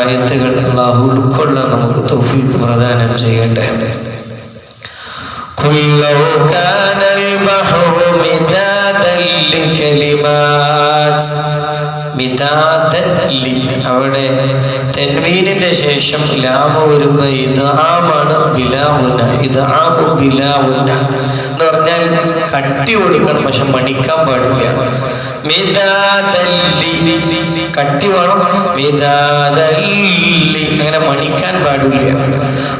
ആയത്തുകൾ അല്ലാഹു ഉൾക്കൊള്ളാൻ നമുക്ക് തൗഫീഖ് പ്രദാനം ചെയ്യട്ടെ. കുല്ലൗ കാനൽ ബഹ്റു മിദാദൻ ലികലിമാത്, മിദാദൻ ലി, അവിടെ തൻവീനിന്റെ ശേഷം ലാമ വരുമ്പോൾ ഇദ്ആമാണ് ബിലാഉന, ഇദ്ആമു ബിലാഉന എന്ന് പറഞ്ഞാൽ കട്ടി കൊടുക്കണം, പക്ഷെ മണിക്കാൻ പാടില്ല. മിദാദൻ ലി കട്ടി വേണം, മിദാദൻ ലി അങ്ങനെ മണിക്കാൻ പാടില്ല.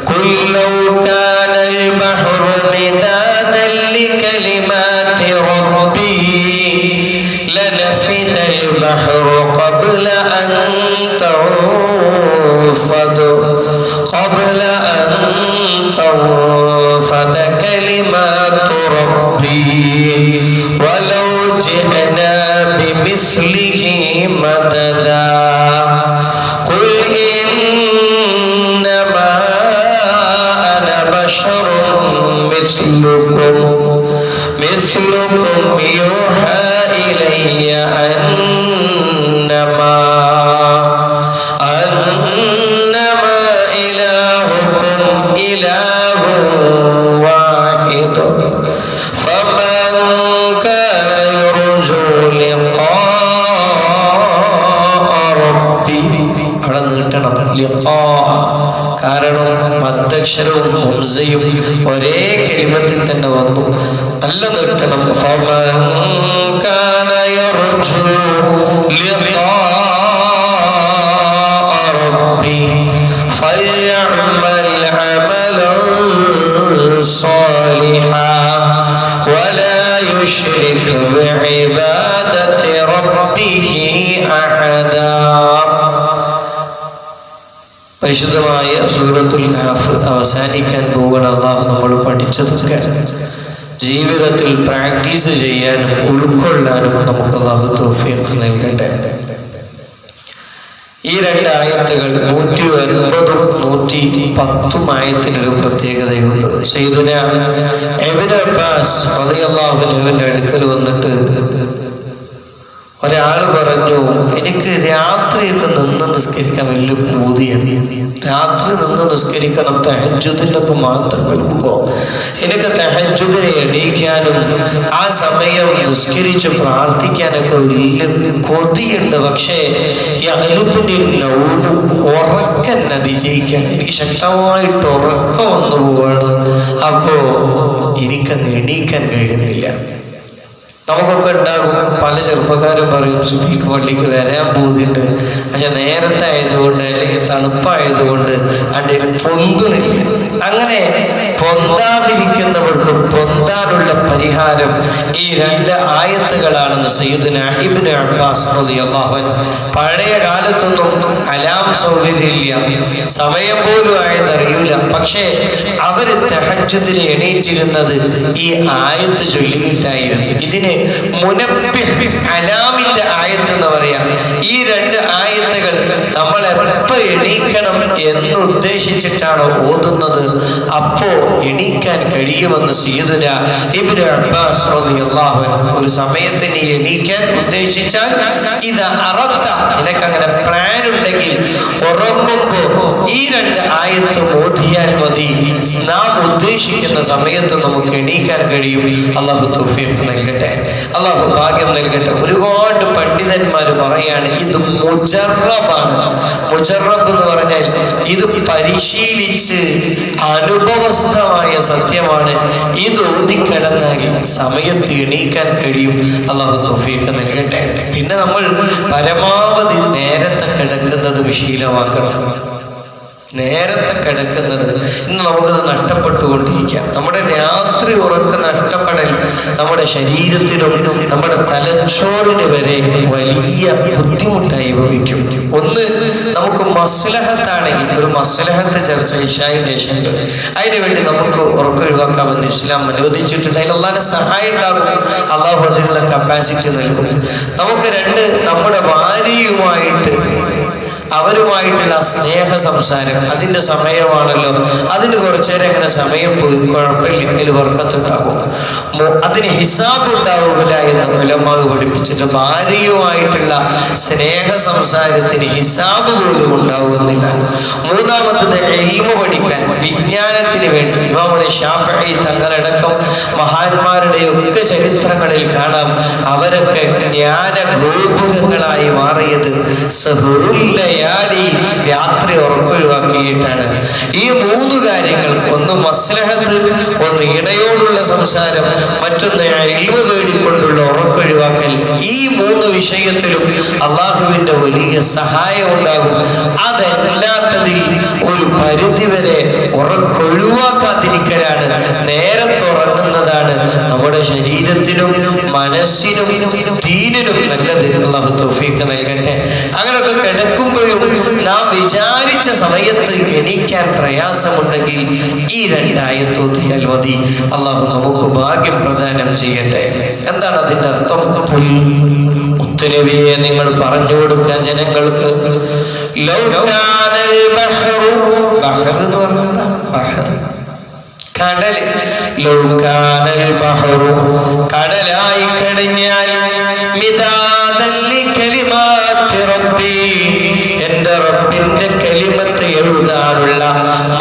കുല്ലൗ കാനൽ ബഹ്റു മിദാദൻ ലികലിമാതി റബ്ബി ലനഫിദൽ ബഹ്റു ഖബ്ല അൻ തൻഫദ കലിമാതു റബ്ബി വലൗ ജിഅനാ ബിമിസ്ലിഹി മദദാ ഖുൽ ഇന്നമാ അന ബശറുൻ മിസ്ലുകും യൂഹാ ഇലയ്യ അന്നമാ ഇലാഹുകും ഇലാഹുൻ വാഹിദ് ഫമൻ കാന യർജു ലിഖാ റബ്ബി, അവിടെ നീട്ടണം ലിഖാ, കാരണം മദ്ദക്ഷരവും ഹംസയും ഒരേ കലിമത്തിൽ തന്നെ വന്നു, നല്ല നീട്ടണം. ഫമൻ കാന യർജു ലിഖാ റബ്ബി ഫയഅമൽ അമലൻ സാലിഹാ വലാ യുശ്രിക് ബിഇബാദത്തി റബ്ബിഹി അഹദാ. പരിശുദ്ധമായ സൂറത്തുൽ കഹഫ് അവസാനിക്കാൻ പോകുന്ന അല്ലാഹു നമ്മൾ പഠിച്ചതൊക്കെ ജീവിതത്തിൽ പ്രാക്ടീസ് ചെയ്യാനും ഉൾക്കൊള്ളാനും നമുക്ക് അല്ലാഹു തൗഫീഖ് നൽകട്ടെ. ഈ രണ്ട് ആയത്തുകൾ 109ഉം 110ഉം ആയത്തിനൊരു പ്രത്യേകതയുണ്ട്. സയ്യിദുനാ ഇബ്നു അബ്ബാസ് റളിയല്ലാഹു അൻഹുവിന്റെ അടുക്കൽ വന്നിട്ട് ഒരാൾ പറഞ്ഞു, എനിക്ക് രാത്രിയൊക്കെ നിന്ന് നിസ്കരിക്കാൻ വലിയ പൂതിയാണ്, രാത്രി നിന്ന് നിസ്കരിക്കണം, തഹജ്ജുദിനൊക്കെ മാത്രം കേൾക്കുമ്പോൾ എനിക്ക് തഹജ്ജുദിനെ എണീക്കാനും ആ സമയം നിസ്കരിച്ച് പ്രാർത്ഥിക്കാനൊക്കെ വലിയ കൊതിയുണ്ട്. പക്ഷേ ഉറക്കം അതിജയിക്കാൻ എനിക്ക് ശക്തമായിട്ട് ഉറക്കം വന്നു പോവാണ്, അപ്പോ എനിക്കങ്ങ് എണീക്കാൻ കഴിയുന്നില്ല. നമുക്കൊക്കെ ഉണ്ടാകും, പല ചെറുപ്പക്കാരും പറയും സുബഹിക്ക് പള്ളിക്ക് വരാൻ പോകുന്നുണ്ട്, പക്ഷെ നേരത്തെ ആയതുകൊണ്ട് അല്ലെങ്കിൽ തണുപ്പായതുകൊണ്ട് അത് പൊന്തുന്നില്ല. അങ്ങനെ പൊന്താതിരിക്കുന്നവർക്ക് പൊന്താനുള്ള പരിഹാരം ഈ രണ്ട് ആയത്തുകളാണെന്ന് സയ്യിദുനാ ഇബ്നു അബ്ബാസ് റളിയല്ലാഹു അൻഹു. പഴയ കാലത്തൊന്നും അലാം സൗകര്യമില്ല, സമയം പോലും ആയതറിയൂല, പക്ഷേ അവര് തഹജ്ജുദിന് എണീറ്റിരുന്നത് ഈ ആയത്ത് ചൊല്ലിയിട്ടായിരുന്നു. ഇതിന് മുനബ്ബിഹ്, അലാമിന്റെ ആയത്ത് എന്ന് പറയാം. ഈ രണ്ട് ആയത്തുകൾ നമ്മൾ എപ്പോൾ എണീക്കണം എന്ന് ഉദ്ദേശിച്ചിട്ടാണ് ഓതുന്നത്, അപ്പോ എണീക്കാൻ കഴിയുമെന്ന് സയ്യിദുനാ ഇബ്നു അബ്ബാസ് റളിയല്ലാഹു അൻഹു. ഒരു സമയത്ത് നീ എണീക്കാൻ ഉദ്ദേശിച്ചാൽ ഇത് അറത്ത, നിനക്കങ്ങനെ പ്ലാൻ ഉണ്ടെങ്കിൽ ഉറങ്ങുമ്പോ ഈ രണ്ട് ആയത്ത് ഓതിയാൽ മതി, നാം ഉദ്ദേശിക്കുന്ന സമയത്ത് നമുക്ക് എണീക്കാൻ കഴിയും. അല്ലാഹു തൗഫീഖ് നൽകട്ടെ, അല്ലാഹു ഭാഗ്യം നൽകട്ടെ. ഒരുപാട് പണ്ഡിതന്മാർ പറയാണ് ഇത് മുജറബാണ്. മുജറബ് എന്ന് പറഞ്ഞാൽ ഇത് പരിശീലിച്ച് അനുഭവസ്ഥമായ സത്യമാണ്. ഇത് ഓതിക്കിടന്നാൽ സമയത്ത് എണീക്കാൻ കഴിയും. അല്ലാഹു തൗഫീഖ് നൽകട്ടെ. പിന്നെ നമ്മൾ പരമാവധി നേരത്തെ കിടക്കുന്നത് ശീലമാക്കണം. നേരത്തെ കിടക്കുന്നത് ഇന്ന് നമുക്കത് നഷ്ടപ്പെട്ടുകൊണ്ടിരിക്കാം. നമ്മുടെ രാത്രി ഉറക്കം നഷ്ടപ്പെടൽ നമ്മുടെ ശരീരത്തിനും നമ്മുടെ തലച്ചോറിന് വരെ വലിയ ബുദ്ധിമുട്ടായി ഭവിക്കും. ഒന്ന്, നമുക്ക് മസ്ലഹത്താണെങ്കിൽ ഒരു മസ്ലഹത്ത് ചർച്ച ഇശാഇ ശേഷമുണ്ട്, അതിനുവേണ്ടി നമുക്ക് ഉറക്കം ഒഴിവാക്കാമെന്ന് ഇസ്ലാം അനുവദിച്ചിട്ടുണ്ട്. അതിൽ അള്ളാഹിന്റെ സഹായം ഉണ്ടാകും, അള്ളാഹു അതിനുള്ള കപ്പാസിറ്റി നൽകും. നമുക്ക് രണ്ട്, നമ്മുടെ ഭാര്യയുമായിട്ട് അവരുമായിട്ടുള്ള സ്നേഹ സംസാരം, അതിൻ്റെ സമയമാണല്ലോ, അതിന് കുറച്ചു നേരം എങ്ങനെ സമയം പോയി കുഴപ്പമില്ലെങ്കിൽ വർക്കത്തുണ്ടാകും. അതിന് ഹിസാബ് ഉണ്ടാവുകയില്ല എന്ന് ഉലമാവ് പഠിപ്പിച്ചിട്ട് ഭാര്യയുമായിട്ടുള്ള സ്നേഹ സംസാരത്തിന് ഹിസാബ് പോലും ഉണ്ടാവുന്നില്ല. മൂന്നാമത്തത് ഇൽമു പഠിക്കാൻ, വിജ്ഞാനത്തിന് വേണ്ടി ഇമാമുന ശാഫഈ തങ്ങളടക്കം മഹാന്മാരുടെയൊക്കെ ചരിത്രങ്ങളിൽ കാണാം, അവരൊക്കെ ജ്ഞാന ഗോപുരങ്ങളായി മാറിയത് രാത്രി ഉറക്കൊഴിവാക്കിയിട്ടാണ്. ഈ മൂന്ന് കാര്യങ്ങൾ, ഒന്ന് മസ്ലഹത്ത്, ഒന്ന് ഇണയോടുള്ള സംസാരം, മറ്റൊന്ന് ഇൽമു തേടിക്കൊണ്ടുള്ള ഉറക്കൊഴിവാക്കൽ. ഈ മൂന്ന് വിഷയത്തിലും അള്ളാഹുവിന്റെ വലിയ സഹായം ഉണ്ടാകും. അതല്ലാത്തതിൽ ഒരു പരിധിവരെ ഉറക്കൊഴിവാക്കാതിരിക്കലാണ്, നേരത്തെ ഉറങ്ങുന്നതാണ് നമ്മുടെ ശരീരത്തിനും മനസ്സിനും ദീനിനും നല്ലത്. അള്ളാഹു തൗഫീഖ് നൽകട്ടെ. അങ്ങനെയൊക്കെ കിടക്കുമ്പോഴും നാം വിചാരിച്ച സമയത്ത് എണീക്കാൻ പ്രയാസമുണ്ടെങ്കിൽ ഈ രണ്ടായത്ത് ഓതിയാൽ മതി. അള്ളാഹു നമുക്ക് ഭാഗ്യം പ്രദാനം ചെയ്യട്ടെ. എന്താണ് അതിന്റെ അർത്ഥം? മുത്തുനബിയെ നിങ്ങൾ പറഞ്ഞു കൊടുക്കുക ജനങ്ങൾക്ക്. ബഹർ എന്ന് പറഞ്ഞതാ, ബഹർ കടൽ. ലൗകാനൽ ബഹറു, കടലായി കഴിഞ്ഞാൽ മിദാദല്ലി കലിമാത്തി റബ്ബി, എന്റെ റബ്ബിന്റെ കലിമത്ത് എഴുതാനുള്ള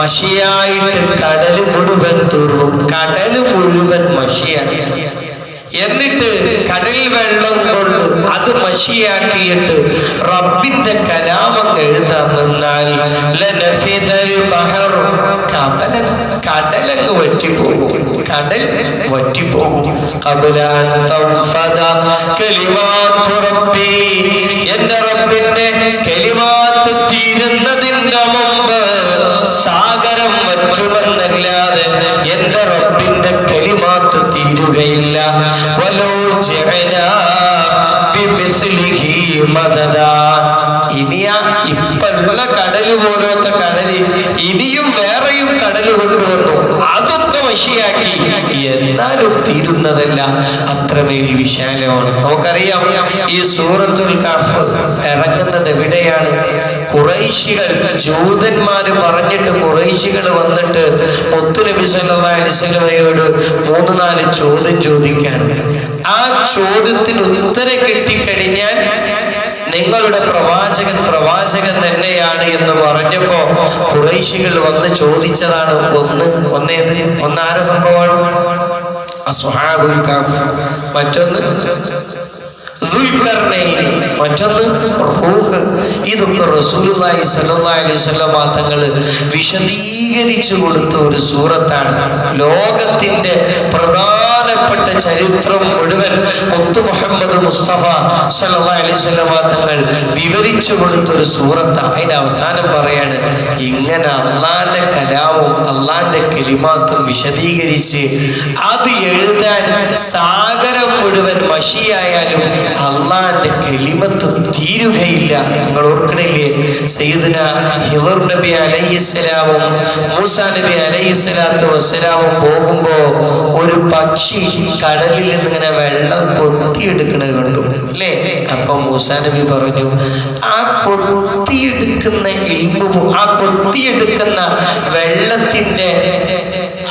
മഷിയായിട്ട് കടൽ മുഴുവൻ തീർന്നു. കടൽ മുഴുവൻ മഷിയായി. എന്നിട്ട് കടൽ വെള്ളം കൊണ്ട് അത് മഷിയാക്കിയിട്ട് റബ്ബിന്റെ കലാമം എഴുതാൻ നിന്നാൽ കടലങ്ങ് വറ്റിപ്പോകും. കടൽ വറ്റിപ്പോകും. എന്റെ റബ്ബിന്റെ കലിമാത്ത് തീരുന്നതിന്റെ മുമ്പ് സാഗരം വറ്റുമെന്നല്ലാതെ എന്റെ റബ്ബിന്റെ കലിമാത്ത് തീരുകയില്ല. ഇനിയാ ഇപ്പുള്ള കടല് പോലത്തെ കടല് ഇനിയും വേറെയും കടല് കൊണ്ടുവന്നു, അതൊക്കെ വശിയാക്കി, എന്നാലും തീരുന്നതല്ല. അത്രമേൽ വിശാലമാണ്. നമുക്കറിയാം ഈ സൂറത്തുൽ കഹ്ഫ് ഇറങ്ങുന്നത് എവിടെയാണ്? ഖുറൈശികൾ, ജൂതന്മാര് പറഞ്ഞിട്ട് ഖുറൈശികൾ വന്നിട്ട് മുത്തുനബി സല്ലല്ലാഹു അലൈഹി വസല്ലമയോട് 3-4 ചോദ്യം ചോദിക്കാണ്. ആ ചോദ്യത്തിന് ഉത്തരം കിട്ടിക്കഴിഞ്ഞാൽ നിങ്ങളുടെ പ്രവാചകൻ തന്നെയാണ് എന്ന് പറഞ്ഞപ്പോ ഖുറൈശികൾ വന്ന് ചോദിച്ചതാണ് ഒന്നാര സംഭവമാണ് അസ്ഹാബുൽ കഹ്ഫ്, മറ്റൊന്ന് മറ്റൊന്ന് റൂഹ്. ഇതൊക്കെ റസൂലുള്ളാഹി സ്വല്ലല്ലാഹു അലൈഹി വസല്ലം തങ്ങൾ വിശദീകരിച്ചു കൊടുത്ത ഒരു സൂറത്താണ്. ലോകത്തിന്റെ പ്രധാനപ്പെട്ട ചരിത്രം മുഴുവൻ മുത്തു മുഹമ്മദ് മുസ്തഫ സ്വല്ലല്ലാഹു അലൈഹി വസല്ലം തങ്ങൾ വിവരിച്ചു കൊടുത്ത ഒരു സൂറത്താണ്. അതിന്റെ അവസാനം പറയാണ്, ഇങ്ങനെ അള്ളാന്റെ കലാമും അള്ളാന്റെ കലിമാത്തും വിശദീകരിച്ച് അത് എഴുതാൻ സാഗരം മുഴുവൻ മഷിയായാലും അള്ളാന്റെ കലിമത്ത് തീരുകയില്ല. നിങ്ങൾ ഓർക്കണില്ലേ, സയ്യിദുന ഹിളർ നബി അലൈഹിസ്സലാമും മൂസാ നബി അലൈഹിസ്സലാത്തു വസ്സലാമും പോകുമ്പോ ഒരു പക്ഷി കടലിൽ നിന്ന് ഇങ്ങനെ വെള്ളം കൊത്തിയെടുക്കണത് കണ്ടു അല്ലേ? അപ്പൊ മൂസാ നബി പറഞ്ഞു, ആ കൊത്തിയെടുക്കുന്ന ആ കൊത്തിയെടുക്കുന്ന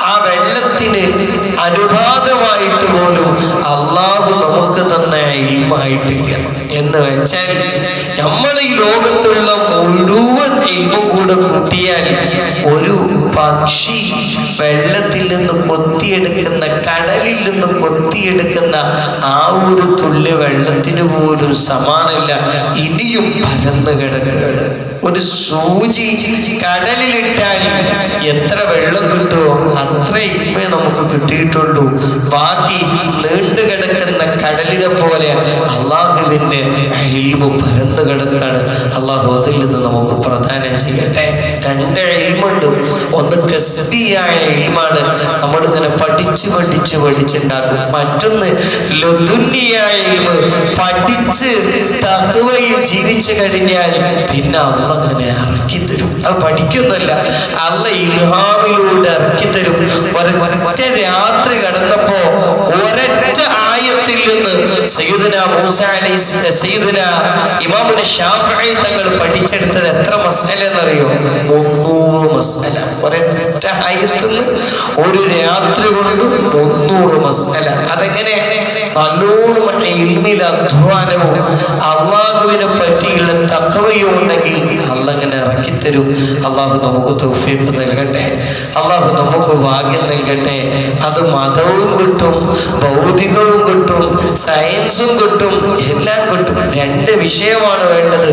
ആ വെള്ളത്തിന് അനുപാതമായിട്ട് പോലും അള്ളാഹു നമുക്ക് തന്ന ഇൽമായിട്ടില്ല. എന്ന് വെച്ചാൽ നമ്മൾ ഈ ലോകത്തുള്ള മുഴുവൻ ഇൽമും കൂടെ കൂട്ടിയാൽ ഒരു പക്ഷി വെള്ളത്തിൽ നിന്ന് കൊത്തിയെടുക്കുന്ന, കടലിൽ നിന്ന് കൊത്തിയെടുക്കുന്ന ആ ഒരു തുള്ളി വെള്ളത്തിന് പോലും സമാനമില്ല. ഇനിയും പരന്നു കിടക്കുകയാണ്. ഒരു സൂചി കടലിലിട്ടാൽ എത്ര വെള്ളം കിട്ടുമോ അത്ര ഇൽമേ നമുക്ക് കിട്ടിയിട്ടുള്ളൂ. ബാക്കി നീണ്ടു കിടക്കുന്ന കടലിനെ പോലെ അള്ളാഹുവിന്റെ ഇൽമു പരന്നു കിടക്കാണ്. അള്ളാഹു അതിൽ നിന്ന് നമുക്ക് പ്രദാനം ചെയ്യട്ടെ. 2 ഇൽമുണ്ട്. ഒന്ന് കസ്ബിയായ ഇൽമാണ്, നമ്മളിങ്ങനെ പഠിച്ചുണ്ടാക്കും. മറ്റൊന്ന് ലദുന്നിയായ ഇൽമ്, പഠിച്ച് തഖ്വയിൽ ജീവിച്ചു കഴിഞ്ഞാൽ പിന്നെ അള്ളാഹ് അങ്ങനെ ഇറക്കിത്തരും. അത് പഠിക്കൊന്നുമല്ല, അള്ളാഹ് ഇൽഹാമിലൂടെ ഇറക്കിത്തരും. ഒരൊറ്റ രാത്രി കടന്നപ്പോ ഒരൊറ്റ ആയത്തിൽ നിന്ന് സയ്യിദുനാ മൂസ സയ്യിദുനാ ഇമാമുന ശാഫിഈ തങ്ങൾ പഠിച്ചെടുത്തത് എത്ര മസ്അല എന്നറിയോ? 300 മസ്അല. ഒരൊറ്റ ആയത്തുനിന്ന് ഒരു രാത്രി കൊണ്ട് 300 മസ്അല. അതെങ്ങനെ? നല്ലോണം ഇൽമിൽ അധ്വാനവും അള്ളാഹുവിനെ പറ്റിയുള്ള തഖ്വയും ഉണ്ടെങ്കിൽ അള്ളാഹ് അങ്ങനെ ഇറക്കിത്തരും. അള്ളാഹു നമുക്ക് തൗഫീഖ് നൽകട്ടെ, അള്ളാഹു നമുക്ക് ഭാഗ്യം നൽകട്ടെ. അത് മതവും കിട്ടും, ഭൗതികവും കിട്ടും, സയൻസും കിട്ടും, എല്ലാം കിട്ടും. 2 വിഷയമാണ് വേണ്ടത്.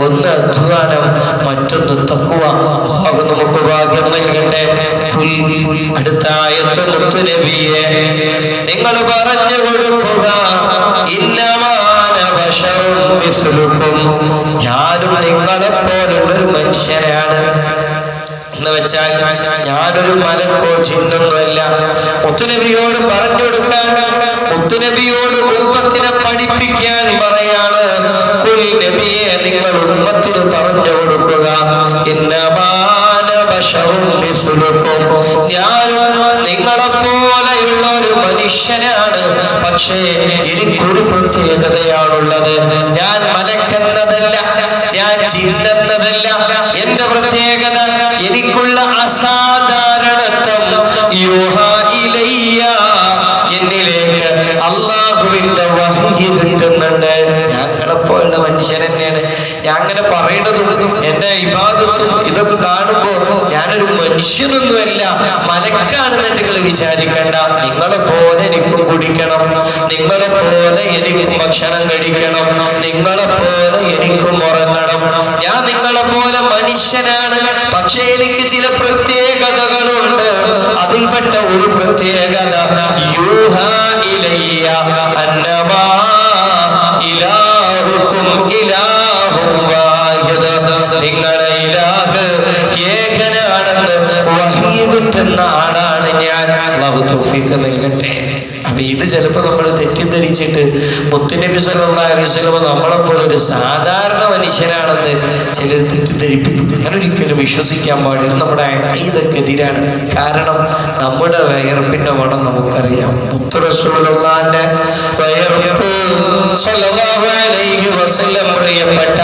ഒന്ന് അധ്വാനം, മറ്റൊന്ന് തഖ്വ. അള്ളാഹു നമുക്ക് ഭാഗ്യം നൽകട്ടെ. അടുത്ത ആയത്ത് മുത്തു നബിയെ നിങ്ങൾ പറഞ്ഞു കൊടുക്കുക, ഞാനും നിങ്ങളെപ്പോലുള്ളൊരു മനുഷ്യനാണ് എന്ന് വെച്ചാൽ ഞാനൊരു മലക്കോ ജിന്നൊന്നുമല്ല. മുത്തുനബിയോട് പറഞ്ഞു കൊടുക്കാൻ, മുത്തുനബിയോട് ഉമ്മത്തിനെ പഠിപ്പിക്കാൻ പറയാണ്. കുൽ നബിയെ നിങ്ങൾ ഉമ്മത്തിന് പറഞ്ഞു കൊടുക്കുക, ഞാനും നിങ്ങളെപ്പോലെയുള്ള ഒരു മനുഷ്യനാണ്. പക്ഷേ എനിക്കൊരു പ്രത്യേകതയാണുള്ളത്. ഞാൻ മലക്കെന്നതല്ല, ഞാൻ ജിന്നെന്നതല്ല. എന്റെ പ്രത്യേകത, എനിക്കുള്ള അസാധാരണത്വം യൂഹാ ഇലയ്യ, എന്നിലേക്ക് അള്ളാഹുവിന്റെ വഹ്യ് കിട്ടുന്നുണ്ട്. ഞങ്ങളെപ്പോലുള്ള മനുഷ്യൻ തന്നെയാണ്. ഞാൻ അങ്ങനെ പറയുന്നതും എന്റെ ഇബാദത്തും ഇതൊക്കെ കാണുമ്പോ ഞാനൊരു മനുഷ്യനൊന്നുമല്ല, മലക്കാണെന്ന് നിങ്ങൾ വിചാരിക്കണ്ട. നിങ്ങളെ പോലെ എനിക്കും കുടിക്കണം, നിങ്ങളെ പോലെ എനിക്കും ഭക്ഷണം കഴിക്കണം, നിങ്ങളെ പോലെ എനിക്കും ഉറങ്ങണം. ഞാൻ നിങ്ങളെ പോലെ മനുഷ്യനാണ്. പക്ഷേ എനിക്ക് ചില പ്രത്യേകതകളുണ്ട്. അതിൽപ്പെട്ട ഒരു പ്രത്യേകത, യൂഹാ ഇലയ്യ അന്നമാ ഇലാഹുക്കും ഇലാഹും വാഹിദ്, നിങ്ങളുടെ ഇലാഹ് ഏകനാണെന്ന് വഹ്യ് കിട്ടുന്ന ആളാണ് ഞാൻ. അല്ലാഹു തൗഫീഖ് നൽകട്ടെ. അപ്പൊ ഇത് ചിലപ്പോൾ നമ്മൾ തെറ്റിദ്ധരിച്ചിട്ട് മുത്തുനബി സല്ലല്ലാഹു അലൈഹി വസല്ലം നമ്മളെപ്പോലെ ഒരു സാധാരണ മനുഷ്യനാണെന്ന് ചിലർ തെറ്റിദ്ധരിപ്പിക്കും. അങ്ങനെ ഒരിക്കലും വിശ്വസിക്കാൻ പാടില്ല. നമ്മുടെ അഖീദക്കെതിരാണ്. കാരണം നമ്മുടെ വയർപ്പിന്റെ മണം നമുക്കറിയാം. മുത്തു റസൂലുള്ളാഹിന്റെ വയർപ്പ് സല്ലല്ലാഹു അലൈഹി വസല്ലം പ്രിയപ്പെട്ട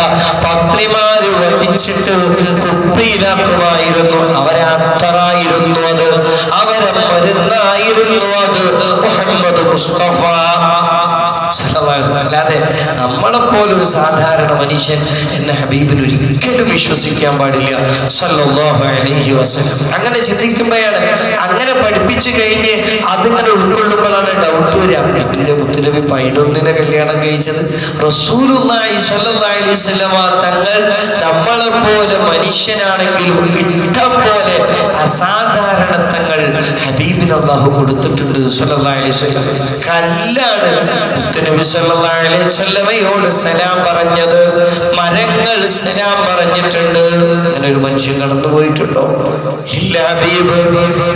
പത്നിമാര് വടിച്ചിട്ട് കുപ്പിയിലാക്കുമായിരുന്നു. അവരെ അത്തറായിരുന്നു അത്, അവരെ മരുന്നായിരുന്നു അത് മുഹമ്മദ് മുസ്തഫ. അല്ലാതെ നമ്മളെപ്പോലൊരു സാധാരണ മനുഷ്യൻ എന്ന ഹബീബിന് ഒരിക്കലും വിശ്വസിക്കാൻ പാടില്ല സല്ലല്ലാഹു അലൈഹി വസല്ലം. അങ്ങനെ ചിന്തിക്കുമ്പോഴാണ്, അങ്ങനെ പഠിപ്പിച്ചു കഴിഞ്ഞ് അതിങ്ങനെ ഉൾക്കൊള്ളുമ്പോഴാണ് ഡൗട്ട് വരിക. എന്റെ മുത്തുനബി 11 കല്യാണം കഴിച്ചത്. റസൂലുള്ളാഹി സ്വല്ലല്ലാഹു അലൈഹി വസല്ലം തങ്ങൾ നമ്മളെപ്പോലെ മനുഷ്യനാണെങ്കിലും ഇഷ്ടം പോലെ അസാധാരണത്വങ്ങൾ ഹബീബിന് അല്ലാഹു കൊടുത്തിട്ടുണ്ട് സ്വല്ലല്ലാഹു അലൈഹി വസല്ലം. കല്ലാണ് നബി സല്ലല്ലാഹു അലൈഹി വസല്ലമയോട് സലാം പറഞ്ഞത്. മരങ്ങൾ സലാം പറഞ്ഞിട്ടുണ്ട്. അങ്ങനെ ഒരു മനുഷ്യൻ കടന്നു പോയിട്ടുണ്ടോ? ഇല്ല. ഹബീബ്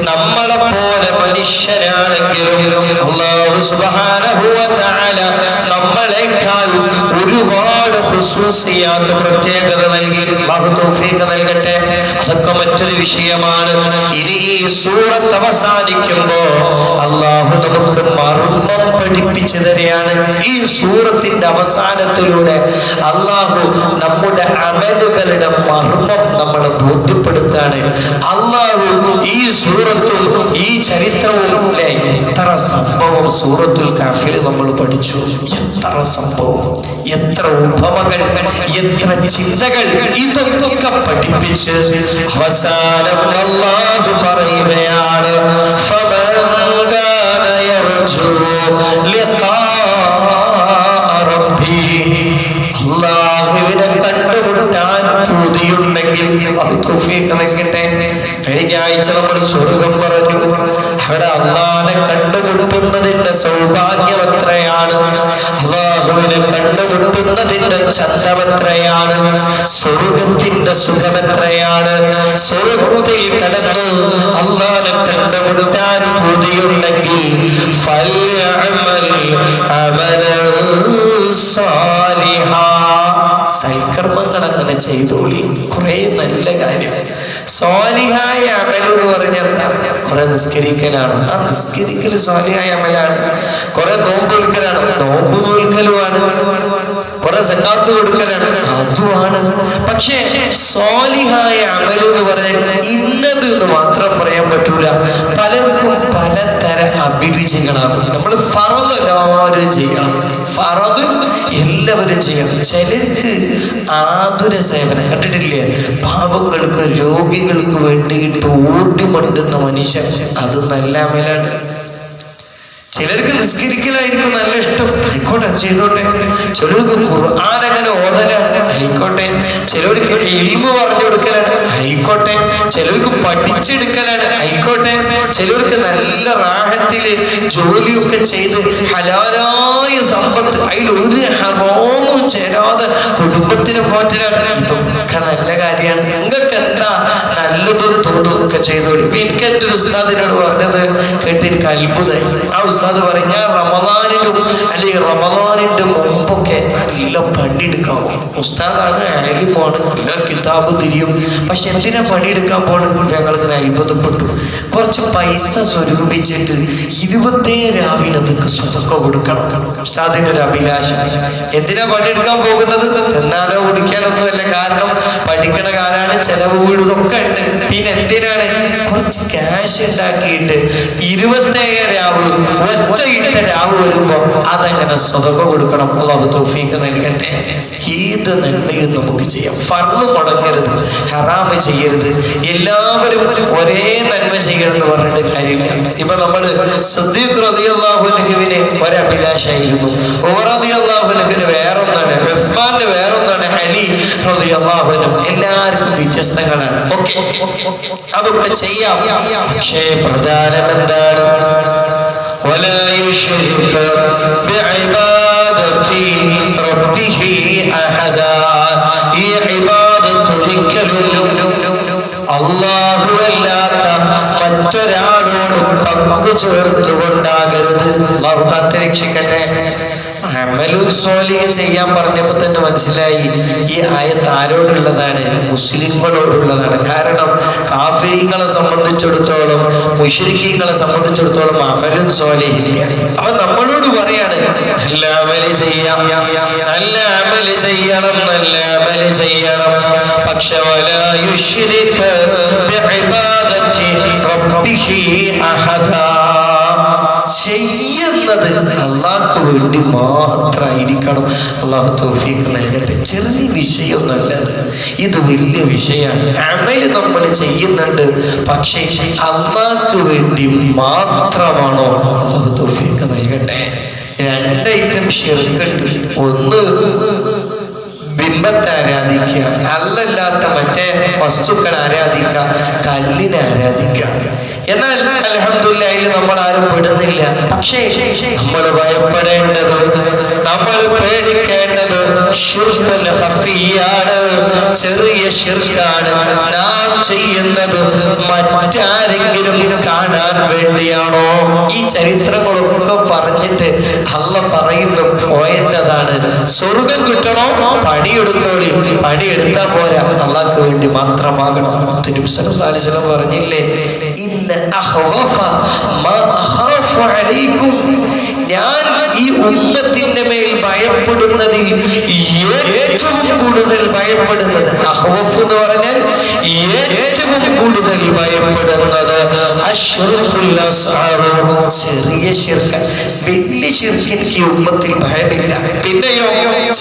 നമ്മളെ പോലെ മനുഷ്യനാണെങ്കിലും അല്ലാഹു സുബ്ഹാനഹു വ തആല നമ്മളെക്കാൾ ഒരുപാട് ഖുസൂസിയാത്ത് പ്രത്യേകത നൽകി. അല്ലാഹു തൗഫീഖ് നൽകട്ടെ. അതൊക്കെ മറ്റൊരു വിഷയമാണ്. ഇനി ഈ സൂറത്ത് അവസാനിക്കുമ്പോ അല്ലാഹു നമുക്ക് മർമ്മം പഠിപ്പിച്ചു തരികയാണ്. ഈ സൂറത്തിന്റെ അവസാനത്തിലൂടെ അല്ലാഹു നമ്മുടെ അമലുകളുടെ മർമ്മം നമ്മളെ ബോധ്യപ്പെടുത്താണ്. അല്ലാഹു ഈ സൂറത്തും ഈ ചരിത്രവും എത്ര സംഭവം സൂറത്തുൽ കഹ്ഫിൽ നമ്മൾ പഠിച്ചു. എത്ര സംഭവം, എത്ര ഉപമകൾ, എത്ര ചിന്തകൾ, ഇതൊക്കെ പഠിപ്പിച്ച് അവസാനം അല്ലാഹു പറയുകയാണ്, അല്ലാഹുവിനെ കണ്ടുമുട്ടാൻ പൂതിയുണ്ടെങ്കിൽ തൗഫീഖ് നൽകട്ടെ. കഴിഞ്ഞ ആഴ്ച നമ്മൾ സ്വർഗം പറഞ്ഞു. അവിടെ അല്ലാഹുവിനെ കണ്ടുമുട്ടുന്നതിന്റെ സൗഭാഗ്യം എത്രയാണ്, അല്ലാഹുവിനെ കണ്ടുമുട്ടുന്നതിന്റെ ചന്തം എത്രയാണ്, സ്വർഗത്തിന്റെ സുഖം എത്രയാണ്. സ്വർഗത്തിൽ കടന്ന് അല്ലാഹുവിനെ കണ്ടുമുട്ടാൻ പൂതിയുണ്ടെങ്കിൽ ഫൽയഅമൽ അമലൻ സാലിഹാ, സൽക്കർമ്മങ്ങൾ അങ്ങനെ ചെയ്തോളി. കുറെ നല്ല കാര്യം. സ്വാലിഹായ അമൽ എന്ന് പറഞ്ഞാൽ കുറെ നിസ്കരിക്കലാണ്. ആ നിസ്കരിക്കൽ സ്വാലിഹായ അമലാണ്. കുറെ നോമ്പ് നോൽക്കലാണ്, നോമ്പ് നോൽക്കലുമാണ്. കുറെ സക്കാത്ത് കൊടുക്കലാണ്, അതുമാണ്. പക്ഷേ സ്വാലിഹായ അമൽ എന്ന് പറഞ്ഞാൽ ഇന്നത് എന്ന് മാത്രം പറയാൻ പറ്റൂല. പലർക്കും പലതര അഭിരുചികളാണ്. നമ്മൾ ഫറദ് എല്ലാവരും ചെയ്യണം, ഫറദ് എല്ലാവരും ചെയ്യണം. ചിലർക്ക് ആതുര സേവനം കണ്ടിട്ടില്ലേ, പാവങ്ങൾക്ക് രോഗികൾക്ക് വേണ്ടിയിട്ട് ഓടിമണ്ടുന്ന മനുഷ്യൻ, അത് നല്ല അമലാണ്. ചിലർക്ക് നിസ്കരിക്കലായിരിക്കും നല്ല ഇഷ്ടം, ആയിക്കോട്ടെ അത് ചെയ്തോട്ടെ. ചിലർക്ക് ഖുർആൻ അങ്ങനെ ഓതലാണ്, ആയിക്കോട്ടെ. ചിലർക്ക് ഇൽമു പറഞ്ഞു കൊടുക്കലാണ്, ആയിക്കോട്ടെ. ചിലർക്ക് പഠിച്ചെടുക്കലാണ്, ആയിക്കോട്ടെ. ചിലർക്ക് നല്ല റാഹത്തില് ജോലിയൊക്കെ ചെയ്ത് ഹലാലായ സമ്പത്ത്, അതിലൊരു ഹറാമും ചേരാതെ കുടുംബത്തിന് പോറ്റലാണ്. ഇതൊക്കെ നല്ല കാര്യമാണ്. നിങ്ങൾക്ക് എന്താ നല്ലതും തോന്നുന്നതൊക്കെ ചെയ്തോളി. ഇപ്പൊ എനിക്ക് എൻ്റെ ഒരു ഉസ്താദിനോട് പറഞ്ഞത് കേട്ട് എനിക്ക് അത്ഭുതമായി. ആ ഉസ്താദ് പറഞ്ഞ റമദാനിലും അല്ലെങ്കിൽ റമദാനിന്റെ മുമ്പൊക്കെ നല്ല പണിയെടുക്കാമോ. ഉസ്താദാണ്, ആലിമാണ്, എല്ലാ കിതാബ് തിരിയും. പക്ഷെ എന്തിനാ പണിയെടുക്കാൻ പോകണം? ഞങ്ങൾക്ക് അത്ഭുതപ്പെട്ടു. കുറച്ച് പൈസ സ്വരൂപിച്ചിട്ട് 27 രാവിലെ അതൊക്കെ സ്വതക്ക കൊടുക്കണം. ഉസ്താദിന്റെ ഒരു അഭിലാഷം. എന്തിനാ പണിയെടുക്കാൻ പോകുന്നത്? എന്നാലോ കുടിക്കാനൊന്നുമല്ല. കാരണം പഠിക്കണ കാലാണ്, ചെലവ് വീടുതൊക്കെ ഉണ്ട്. പിന്നെ എന്തിനാണ്? കുറച്ച് ക്യാഷ് ഉണ്ടാക്കിയിട്ട് 27 രാവ് ഒറ്റയിട്ട രാവ് വരുമ്പോ അതങ്ങനെ സ്വതക്ക കൊടുക്കണം. അല്ലാഹു തൗഫീഖ് നൽകട്ടെ. ഏത് നന്മയും നമുക്ക് ചെയ്യാം. ഫർള് മുടങ്ങരുത്, ഹറാമ് ചെയ്യരുത്. എല്ലാവരും ഒരേ നന്മ ചെയ്യണമെന്ന് പറഞ്ഞിട്ട് കാര്യമില്ല. ഇപ്പൊ നമ്മള് സിദ്ദീഖ് റളിയല്ലാഹു അൻഹുവിന് ഒരഭിലാഷായിരുന്നു, ഉമർ റളിയല്ലാഹു അൻഹുവിന് വേറൊന്നാണ്, ഉസ്മാന് വേറൊന്നാണ്, അലി റളിയല്ലാഹു അൻഹു. എല്ലാവർക്കും വ്യത്യസ്തങ്ങളാണ്. ഓക്കെ, അതൊക്കെ ചെയ്യാം. പക്ഷേ പ്രധാനം എന്താണ്? ولا يشرك بعبادة ربه أحدا. ഈ ഇബാദത്ത് ഒരിക്കലും അല്ലാഹു അല്ലാത്ത മറ്റൊരാളോട് പങ്കു ചേർത്തുകൊണ്ടാകരുത്. അല്ലാഹു കാത്തുരക്ഷിക്കട്ടെ. അമലുൽ സ്വാലിഹ് ചെയ്യാൻ പറഞ്ഞപ്പോൾ തന്നെ മനസ്സിലായി ഈ ആയത്ത് ആരോടുള്ളതാണ്? മുസ്ലിങ്ങളോടുള്ളതാണ്. കാരണം കാഫിരീങ്ങളെ സംബന്ധിച്ചിടത്തോളം, മുശ്രിക്കീങ്ങളെ സംബന്ധിച്ചിടത്തോളം അമലുൽ സ്വാലിഹ് ഇല്ല. അപ്പൊ നമ്മളോട് പറയാണ് നല്ല അമല് ചെയ്യാം, നല്ല അമല് ചെയ്യണം, നല്ല അമല് ചെയ്യണം. പക്ഷെ വലാ യുശ്രിക ബിഇബാദത്തി റബ്ബിഹി അഹദാ. ചെയ്യുന്നത് അള്ളാഹ്ക്ക് വേണ്ടി മാത്രമായിരിക്കണം. അള്ളാഹു തൗഫീഖ് നൽകട്ടെ. ചെറിയ വിഷയമൊന്നുമല്ലത്, ഇത് വലിയ വിഷയമാണ്. അമല് നമ്മൾ ചെയ്യുന്നുണ്ട്, പക്ഷേ അള്ളാഹ്ക്ക് വേണ്ടി മാത്രമാണോ? അള്ളാഹു തൗഫീഖ് നൽകട്ടെ. 2 ഐറ്റം ശിർക്കുണ്ട്. ഒന്ന് ബിംബത്തെ ആരാധിക്കുക, അല്ലല്ലാത്ത മറ്റേ വസ്തുക്കളെ ആരാധിക്കുക, കല്ലിനെ ആരാധിക്കുക. എന്നാൽ അൽഹംദുലില്ലാഹ് അതിൽ നമ്മൾ ആരും പെടുന്നില്ല. പക്ഷേ നമ്മൾ ഭയപ്പെടേണ്ടത്, നമ്മൾ പേടിക്കേണ്ടത് ശിർക്കുൽ ഖഫിയാണ്, ചെറിയ ശിർക്കാണ്. നാം ചെയ്യുന്നത് മറ്റാരെങ്കിലും കാണാൻ വേണ്ടിയാണോ? ഈ ചരിത്രങ്ങളൊക്കെ പറഞ്ഞിട്ട് അല്ല പറയുന്ന പോയിന്റ് അതാണ്. സ്വർഗം കിട്ടണോ? പണിയെടുത്തോളി. പണിയെടുത്താ പോരാ, അള്ളാഹ്ക്ക് വേണ്ടി മാത്രമാകണം. നബി സല്ലല്ലാഹു അലൈഹി വസല്ലം പറഞ്ഞില്ലേ, ഇന്ന അഖ്വഫ മാ അഖാഫു അലൈക്കും. ഞാൻ ഈ ഉമ്മത്തിന്റെ മേൽ ഭയപ്പെടുന്നതിൽ ഏറ്റവും കൂടുതൽ ഭയപ്പെടുന്നത്, അഖ്വഫ് എന്ന് പറഞ്ഞാൽ ഏറ്റവും കൂടുതൽ ഭയപ്പെടുന്നത് അശ്ശിർക്കുൽ അസ്ഗർ, ചെറിയ ശിർക്ക്. വലിയ ശിർക്ക് എനിക്ക് ഉമ്മത്തിൽ ഭയമില്ല. പിന്നെയോ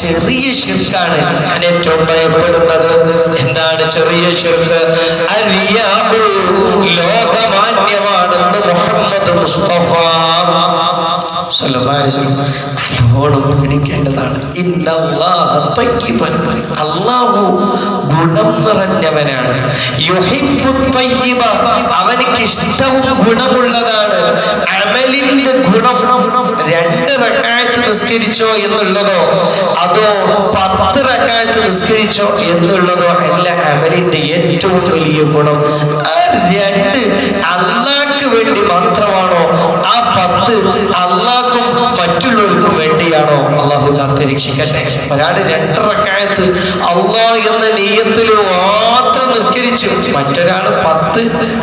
ചെറിയ ശിർക്കാണ് ഞാൻ ഏറ്റവും ഭയപ്പെടുന്നത്. എന്താണ് ചെറിയ ശിർക്ക്? അരിയാഹു, ലോകമാന്യമാണെന്ന് മുഹമ്മദ് മുസ്തഫ സല്ലല്ലാഹു അലൈഹി വസല്ലം നല്ലോണം പേടിക്കേണ്ടതാണ്. ഇന്നല്ലാഹ തയ്യിബൻ, അല്ലാഹു ഗുണം നിറഞ്ഞവനാണ്. യുഹിബ്ബുത് തയ്യിബ, അവനിക്ക് ഇഷ്ടവും ഗുണമുള്ളതാണ്. അമലിന്റെ ഗുണം 2 റക്അത്ത് നിസ്കരിച്ചോ എന്നുള്ളതോ അതോ 10 റക്അത്ത് നിസ്കരിച്ചോ എന്നുള്ളതോ അല്ല അമലിന്റെ ഏറ്റവും വലിയ ഗുണം. ആ 2 അല്ലാഹ്ക്ക് വേണ്ടി മാത്രമാണോ? ആ 10 അല്ലാഹ്ക്കും മറ്റുള്ളവർക്കും വേണ്ടിയാണോ? നിലയിലാണോ? അള്ളാഹു കാത്തിരക്ഷിക്കട്ടെ. ഒരാൾ 2 റക്അത്ത് അള്ളാഹ് എന്ന നിയ്യത്തിൽ മാത്രം നിസ്കരിച്ചു, മറ്റൊരാൾ 10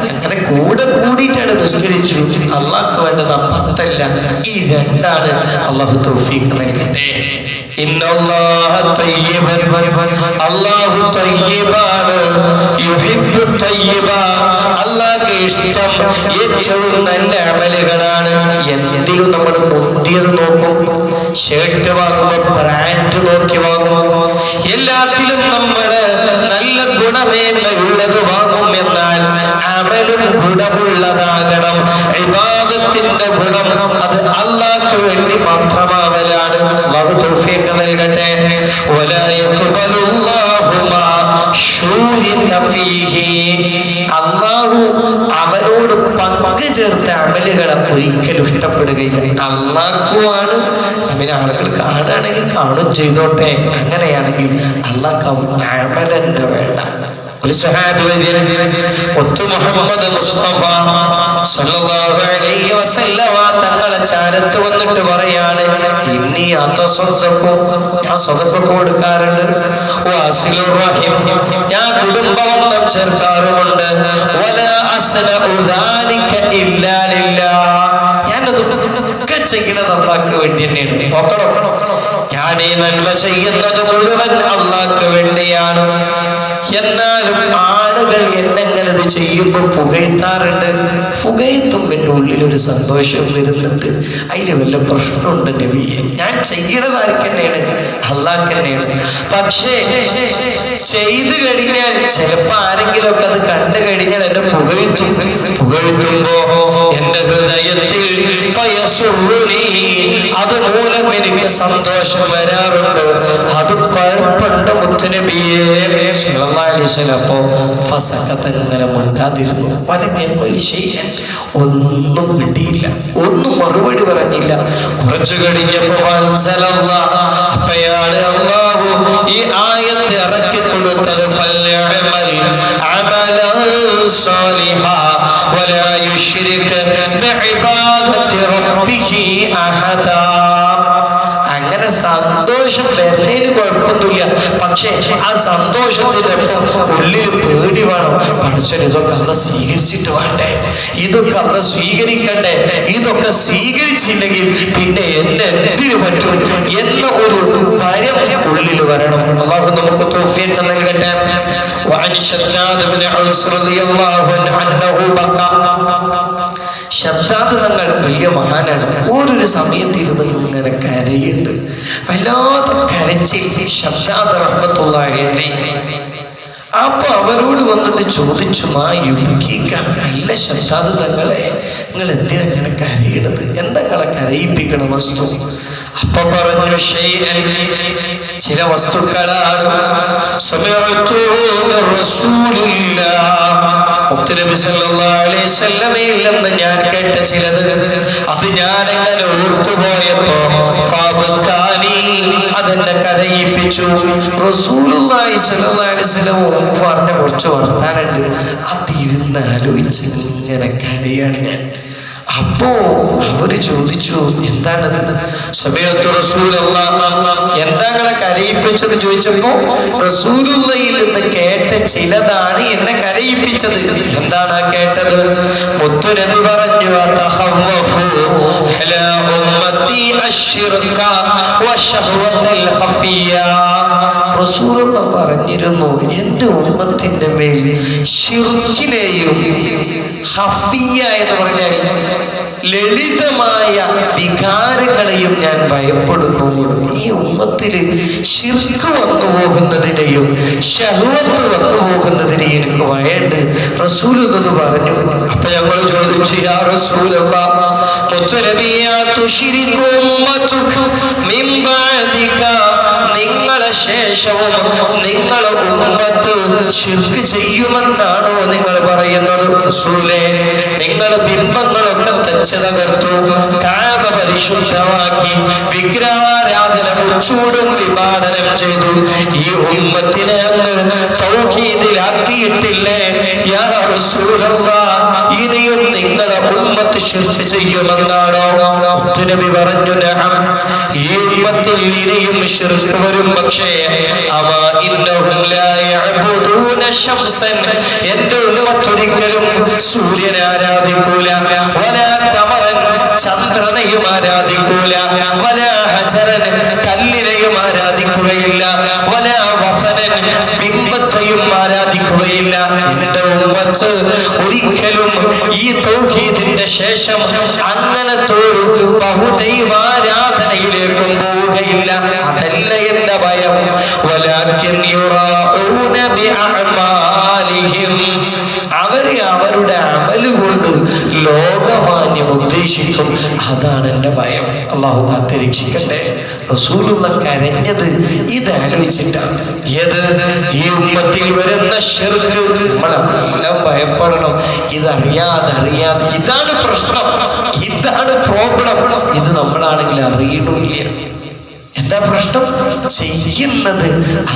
അങ്ങനെ കൂടിയിട്ടാണ് നിസ്കരിച്ചു. അള്ളാഹ്ക്ക് വേണ്ടത് 10 അല്ല, ഈ 2ആണ്. അള്ളാഹു തൗഫീഖ് നൽകട്ടെ. അള്ളാഹു തയ്യിബാണ്, യുഹിബ്ബു തയ്യിബ. അള്ളാഹ്ക്ക് ഇഷ്ടം ഏറ്റവും നല്ല അമലുകളാണ്. എന്തിലും നമ്മൾ മുന്തിയത് നോക്കും. ഷർട്ട് വാങ്ങുമ്പോൾ ബ്രാൻഡ് നോക്കി വാങ്ങും. എല്ലാത്തിലും നമ്മൾ നല്ല ഗുണമേന്മയുള്ളത് വാങ്ങും. എന്നാൽ അമലും ഗുണമുള്ളതാകണം. ഇബാദത്തിന്റെ ഗുണം അത് അള്ളാഹ്ക്ക് വേണ്ടി മാത്രമാവലാണ്. അല്ലാഹു തൗഫീഖ് നൽകട്ടെ. വലാ യഖ്ബലുല്ലാഹു മാ ശൂരിക ഫീഹി. അള്ളാഹു അവനോട് പങ്കു ചേർത്ത അമലുകളെ ഒരിക്കലും ഇഷ്ടപ്പെടുകയില്ല. അള്ളാഹുവാണ്. നമ്മിനെ ആളുകൾ കാണുകയാണെങ്കിൽ കാണും ചെയ്തോട്ടെ. അങ്ങനെയാണെങ്കിൽ അള്ളാഹ് അമലെന്നെ വേണ്ട. ഒരു സഹാബി മുത്തു മുഹമ്മദ് മുസ്തഫ സല്ലല്ലാഹു അലൈഹി വസല്ലമ തങ്ങളെ ചാരത്ത് വന്നിട്ട് പറയാണ്, ഇന്നി അതസദ്ദഖു, ഞാൻ സദഖ കൊടുക്കാറുണ്ട്. വഅസിലു റഹിം, ഞാൻ കുടുംബബന്ധം ചേർക്കാറുമുണ്ട്. വലാ അസ്നഉ ദാലിക ഇല്ലാ ലില്ലാഹ്, ഞാനതൊക്കെ ചെയ്യുന്നത് അല്ലാഹ്ക്ക് വേണ്ടി തന്നെയാണ്. നോക്കണം, ഞാൻ ഈ നന്മ ചെയ്യുന്നത് മുഴുവൻ അല്ലാഹ്ക്ക് വേണ്ടിയാണ്. എന്നാലും ആളുകൾ എന്നെങ്ങനത് ചെയ്യുമ്പോൾ പുകഴ്ത്താറുണ്ട്. പുകഴ്ത്തും എൻ്റെ ഉള്ളിലൊരു സന്തോഷം വരുന്നുണ്ട്. അതിന് വല്ല പ്രശ്നമുണ്ട് നബിയെ? ഞാൻ ചെയ്യണത് ആർക്ക് തന്നെയാണ്? അള്ളാഹ്ക്ക് തന്നെയാണ്. പക്ഷേ ചെയ്തു കഴിഞ്ഞാൽ ചിലപ്പോൾ ആരെങ്കിലുമൊക്കെ അത് കണ്ടു കഴിഞ്ഞാൽ എന്നെ പുകഴ്ത്തുമ്പോ എൻ്റെ ഹൃദയത്തിൽ അതുമൂലം എനിക്ക് സന്തോഷം വരാറുണ്ട്. അത് കുഴപ്പമുണ്ട് മുത്തുനബിയെ. അപ്പോ ഫസഖതങ്ങനെ മിണ്ടാതിരുന്നു. ഒന്നും മിണ്ടിയില്ല, ഒന്നും മറുപടി പറഞ്ഞില്ല. കുറച്ചു കഴിഞ്ഞപ്പോ അപ്പയാണ് അല്ലാഹു ഈ ആയത്ത് ഇറക്കി കൊടുത്തത്. ഫൽയഅമൽ അമലൻ സാലിഹാ വലാ യുശ്രിക് ബിഇബാദത്തി റബ്ബിഹി അഹദാ. അങ്ങനെ സന്തോഷം വരുന്നതിന് കുഴപ്പമൊന്നുമില്ല. പക്ഷേ ആ സന്തോഷത്തിനൊപ്പം ഉള്ളിൽ പേടി വേണം. പഠിച്ചാൽ ഇതൊക്കെ അല്ല സ്വീകരിച്ചിട്ട് വേണ്ടേ, ഇതൊക്കെ അല്ല സ്വീകരിക്കണ്ടേ, ഇതൊക്കെ സ്വീകരിച്ചില്ലെങ്കിൽ പിന്നെ എന്നെ എന്തിനു പറ്റും എന്ന ഒരു ഭയം ഉള്ളിൽ വരണം. അല്ലാഹു നമുക്ക് തൗഫീഖ് നൽകട്ടെ. വഅൻ ശദ്ദാദ് ഇബ്നു ഔസ് റളിയല്ലാഹു അൻഹു ബഖാ. ശദ്ദാദ് തങ്ങൾ വലിയ മഹാനാണ്. ഓരോ സമയത്ത് ഇരുന്ന് ഇങ്ങനെ കരയുണ്ട്, വല്ലാതെ കരച്ചിൽ. ശദ്ദാദ് റഹ്മത്തുള്ളാഹി അലൈഹി. അപ്പൊ അവരോട് വന്നിട്ട് ചോദിച്ചു, അല്ല ശദ്ദാദ് തങ്ങളെ, നിങ്ങൾ എന്തിനാ ഇങ്ങനെ കരയണത്? എന്താ നിങ്ങളെ കരയിപ്പിക്കണ വസ്തു? അപ്പൊ പറഞ്ഞു, ചില വസ്തുക്കളാണ്. മുത്തുനബി സല്ലല്ലാഹു അലൈഹി വസല്ലമയിൽ നിന്ന് ഞാൻ കേട്ട ചിലത്, അത് ഞാൻ എങ്ങനെ ഓർത്തുപോയപ്പോ അതെന്നെ കരയിപ്പിച്ചു. റസൂലുള്ളാഹി സ്വല്ലല്ലാഹു അലൈഹി വസല്ലം പറഞ്ഞ കുറച്ച് വർത്താനുണ്ട്, അതിരുന്ന് ആലോചിച്ച് ഇങ്ങനെ കരയാണ് ഞാൻ. അപ്പോ അവര് ചോദിച്ചു, എന്താണത്? സമയത്ത് എന്താ നിങ്ങളെ കരയിപ്പിച്ചത് ചോദിച്ചപ്പോ റസൂലുള്ളാഹിയിൽ നിന്ന് കേട്ട ചിലതാണ് എന്നെ കരയിപ്പിച്ചത്. എന്താണ് കേട്ടത്? മുത്തുനബി പറഞ്ഞു, റസൂലുള്ളാഹി പറഞ്ഞിരുന്നു, എന്റെ ഉമ്മത്തിന്റെ മേൽ ശിർക്കിനെയും, ഖഫിയ എന്ന് പറഞ്ഞാൽ ലളിതമായ വികാരങ്ങളെയും ഞാൻ ഭയപ്പെടുന്നു. ഈ ഉമ്മത്തിൽ ശിർക്ക് വന്നു പോകുന്നതിനെയും ശഹ്വത്ത് വന്നു പോകുന്നതിനെയും എനിക്ക് ഭയണ്ട്. റസൂലുള്ളാഹി പറഞ്ഞു. അപ്പൊ ഞങ്ങൾ ചോദിച്ചു, യാ റസൂലല്ലാഹ്, നിങ്ങളെ ശേഷവും നിങ്ങളെ ഉമ്മത്ത് ശിർക്ക് ചെയ്യുമെന്നാണോ നിങ്ങൾ പറയുന്നത്? റസൂലേ, നിങ്ങളെ ബിംബങ്ങളൊക്കെ തച്ച് തകർത്തു, കഅബ പരിശുദ്ധമാക്കി, വിഗ്രഹാരാധന മുച്ചൂടും വിഭാടനം ചെയ്തു. ഈ ഉമ്മത്തിനെ അങ്ങ് തൗഹീദിലാക്കിയിട്ടില്ലേ യാ റസൂലല്ലാഹ്? ഈ ഇനിയും നിങ്ങളെ ഉമ്മത്ത് ശിർക്ക് ചെയ്യുമെന്നാണോ? നബി പറഞ്ഞു, നഅം, ഈ ഉമ്മത്തിൽ ഇനിയും ശിർക്ക് വരും. പക്ഷേ അമാ ഇന്നഹും ലാ യഅബുദൂന ശംസൻ, എൻ്റെ ഉമ്മത്ത് ഒരിക്കലും സൂര്യനെ ആരാധിക്കൂല, വലാ ഖമറൻ, ചന്ദ്രനെയും ആരാധിക്കൂല, വലാ ഹജറൻ, കല്ലിനെയും ആരാധിക്കുകയില്ല, വലാ വസനൻ, ബിംബത്തെയും ആരാധിക്കുകയില്ല. എൻ്റെ ഉമ്മത്ത് ഒരിക്കലും ഈ തൗഹീദിന്റെ ശേഷം അങ്ങനത്തെ ഒരു ബഹുദൈവാരാധനയിലേക്കും പോവുകയില്ല. അതല്ല എന്റെ ഭയം. വലാകിൻ യുറാഊന ബിഅഅമാലിഹിം, അവര് അവരുടെ അമല് കൊണ്ട് ലോകമാന്യം ഉദ്ദേശിക്കും. അതാണ് എന്റെ ഭയം. അള്ളാഹു കാത്തിരക്ഷിക്കട്ടെ. റസൂലുള്ള കരഞ്ഞത് ഇതാലോചിച്ചിട്ടാണ്. ഏത്? ഈ ഉമ്മത്തിൽ വരുന്ന ശിർക്ക് നമ്മളെല്ലാം ഭയപ്പെടണം. ഇതറിയാതെ ഇതാണ് പ്രശ്നം, ഇതാണ് പ്രോബ്ലം. ഇത് നമ്മളാണെങ്കിൽ അറിയണില്ല. എന്താ പ്രശ്നം? ചെയ്യുന്നത്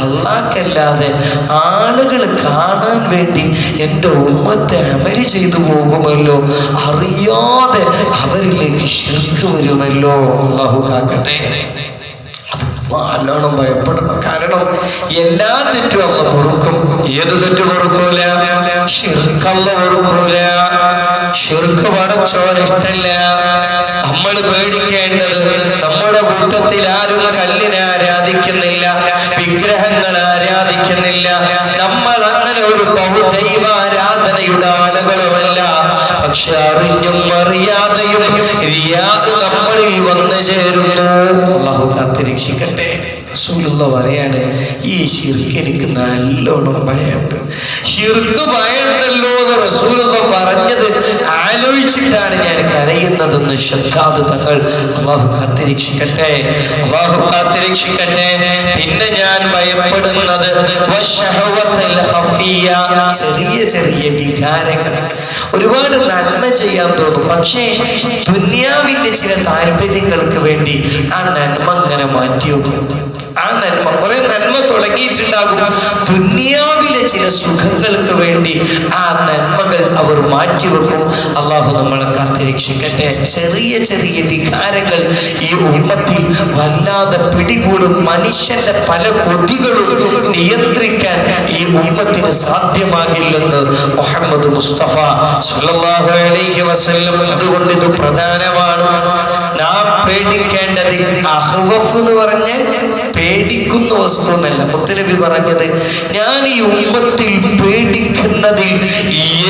അല്ലാഹ്ക്കല്ലാതെ ആളുകൾ കാണാൻ വേണ്ടി എൻ്റെ ഉമ്മത്തെ അമല് ചെയ്തു പോകുമല്ലോ, അറിയാതെ അവരിലേക്ക് ശിർക്ക് വരുമല്ലോ. അല്ലാഹു കാക്കട്ടെ. നല്ലോണം ഭയപ്പെടണം. കാരണം എല്ലാ തെറ്റും അള്ള പൊറുക്കും. ഏത് തെറ്റ് പൊറുക്കൂല? ശിർക്ക് അള്ള പൊറുക്കൂല. ശിർക്ക് പടച്ചോൻ ഇഷ്ടല്ല. നമ്മൾ പേടിക്കേണ്ടത്, നമ്മുടെ കൂട്ടത്തിൽ ആരും കല്ലിനെ ആരാധിക്കുന്നില്ല, വിഗ്രഹങ്ങൾ ആരാധിക്കുന്നില്ല. നമ്മൾ അങ്ങനെ ഒരു ബഹുദൈവാരാധനയുടെ ആളുകളുമല്ല. പക്ഷെ അറിഞ്ഞും അറിയാതെയും റിയാദ് നമ്മളിൽ വന്നു ചേരുന്നു. അല്ലാഹു കാത്തിരക്ഷിക്കട്ടെ. റസൂലുള്ള പറയാണ്, ഈ ശിർക്ക് എനിക്ക് നല്ലോണം ഭയമുണ്ട്. ശിർക്ക് ഭയമുണ്ടല്ലോ എന്ന് റസൂലുള്ള പറഞ്ഞത് ആലോചിച്ചിട്ടാണ് ഞാൻ കരയുന്നതെന്ന് ഷദ്ദാദ് തങ്ങൾ. അല്ലാഹു കാത്തിരക്ഷിക്കട്ടെ, അല്ലാഹു കാത്തിരക്ഷിക്കട്ടെ. പിന്നെ ഞാൻ ഭയപ്പെടുന്നത് വശഹവത്തുൽ ഖഫിയ, ചെറിയ ചെറിയ വികാരങ്ങൾ. ഒരുപാട് നന്മ ചെയ്യാൻ തോന്നും, പക്ഷേ ദുനിയാവിന്റെ ചില താല്പര്യങ്ങൾക്ക് വേണ്ടി ആ നന്മ അങ്ങനെ മാറ്റിവെക്കും. ആ നന്മ, കുറെ നന്മ തുടങ്ങിയിട്ടുണ്ടാകും, ദുനിയാവിലെ ചില സുഖങ്ങൾക്ക് വേണ്ടി ആ നന്മകൾ അവർ മാറ്റിവെക്കും. അള്ളാഹു നമ്മളെ കാത്തിരക്ഷിക്കട്ടെ. ചെറിയ ചെറിയ വികാരങ്ങൾ ഈ ഉമ്മത്തിൽ വല്ലാതെ പിടികൂടും. മനുഷ്യന്റെ പല കൊതികളും നിയന്ത്രിക്കാൻ ഈ ഉമ്മത്തിന് സാധ്യമാകില്ലെന്ന് മുഹമ്മദ് മുസ്തഫ സല്ലല്ലാഹു അലൈഹി വസല്ലം. അതുകൊണ്ട് ഇത് പ്രധാനമാണ്. നാം പേടിക്കേണ്ടത് അഖ്വഫ് എന്ന് പറഞ്ഞാൽ പേടിക്കുന്ന വസ്തു എന്നല്ല. മുത്തനബി പറഞ്ഞത്, ഞാൻ ഈ ഉമ്മത്തിൽ പേടിക്കുന്നതിൽ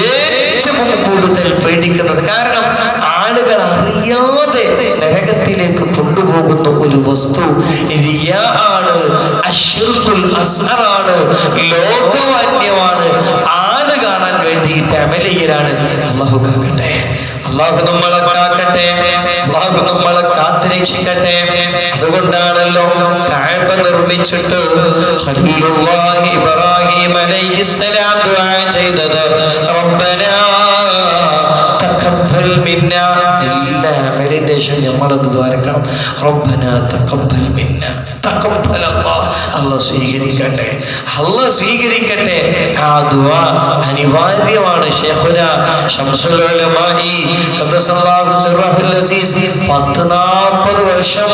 ഏറ്റവും കൂടുതൽ പേടിക്കുന്നത്, കാരണം ആളുകൾ അറിയാതെ നരകത്തിലേക്ക് കൊണ്ടുപോകുന്ന ഒരു വസ്തു റിയാ ആണ്, അശ്ശിർക്കുൽ അസ്ഗറാണ്, ലോകമാന്യമാണ്, ആള് കാണാൻ വേണ്ടിയിട്ട് അമലയ്യലാണ്. അല്ലാഹു കാക്കട്ടെ, അല്ലാഹു നമ്മളെ കാക്കട്ടെ, അല്ലാഹു നമ്മളെ കാത്തിരക്ഷിക്കട്ടെ. അതുകൊണ്ടാണല്ലോ കഅബ നിർമ്മിച്ചിട്ട് ഖലീലുല്ലാഹി ഇബ്രാഹിം അലൈഹിസ്സലാം ദുആ ചെയ്തത്, റബ്ബനാ തഖബ്ബൽ മിന്നാ. എല്ലാ അമലിന്റെ ശേഷം നമ്മളത് ദ്വാരക്കണം, റബ്ബനാ തഖബ്ബൽ മിന്നാ. തഖബ്ബൽ അല്ലാഹ്, അല്ലാഹ് സ്വീകരിക്കട്ടെ, അല്ലാഹ് സ്വീകരിക്കട്ടെ. ആ ദുആ അനിവാര്യമാണ്. ശൈഖുന ശംസുൽ ഉലമായി ഖദ്ദസല്ലാഹു സിർറഹുൽ അസീസ് 40 വർഷം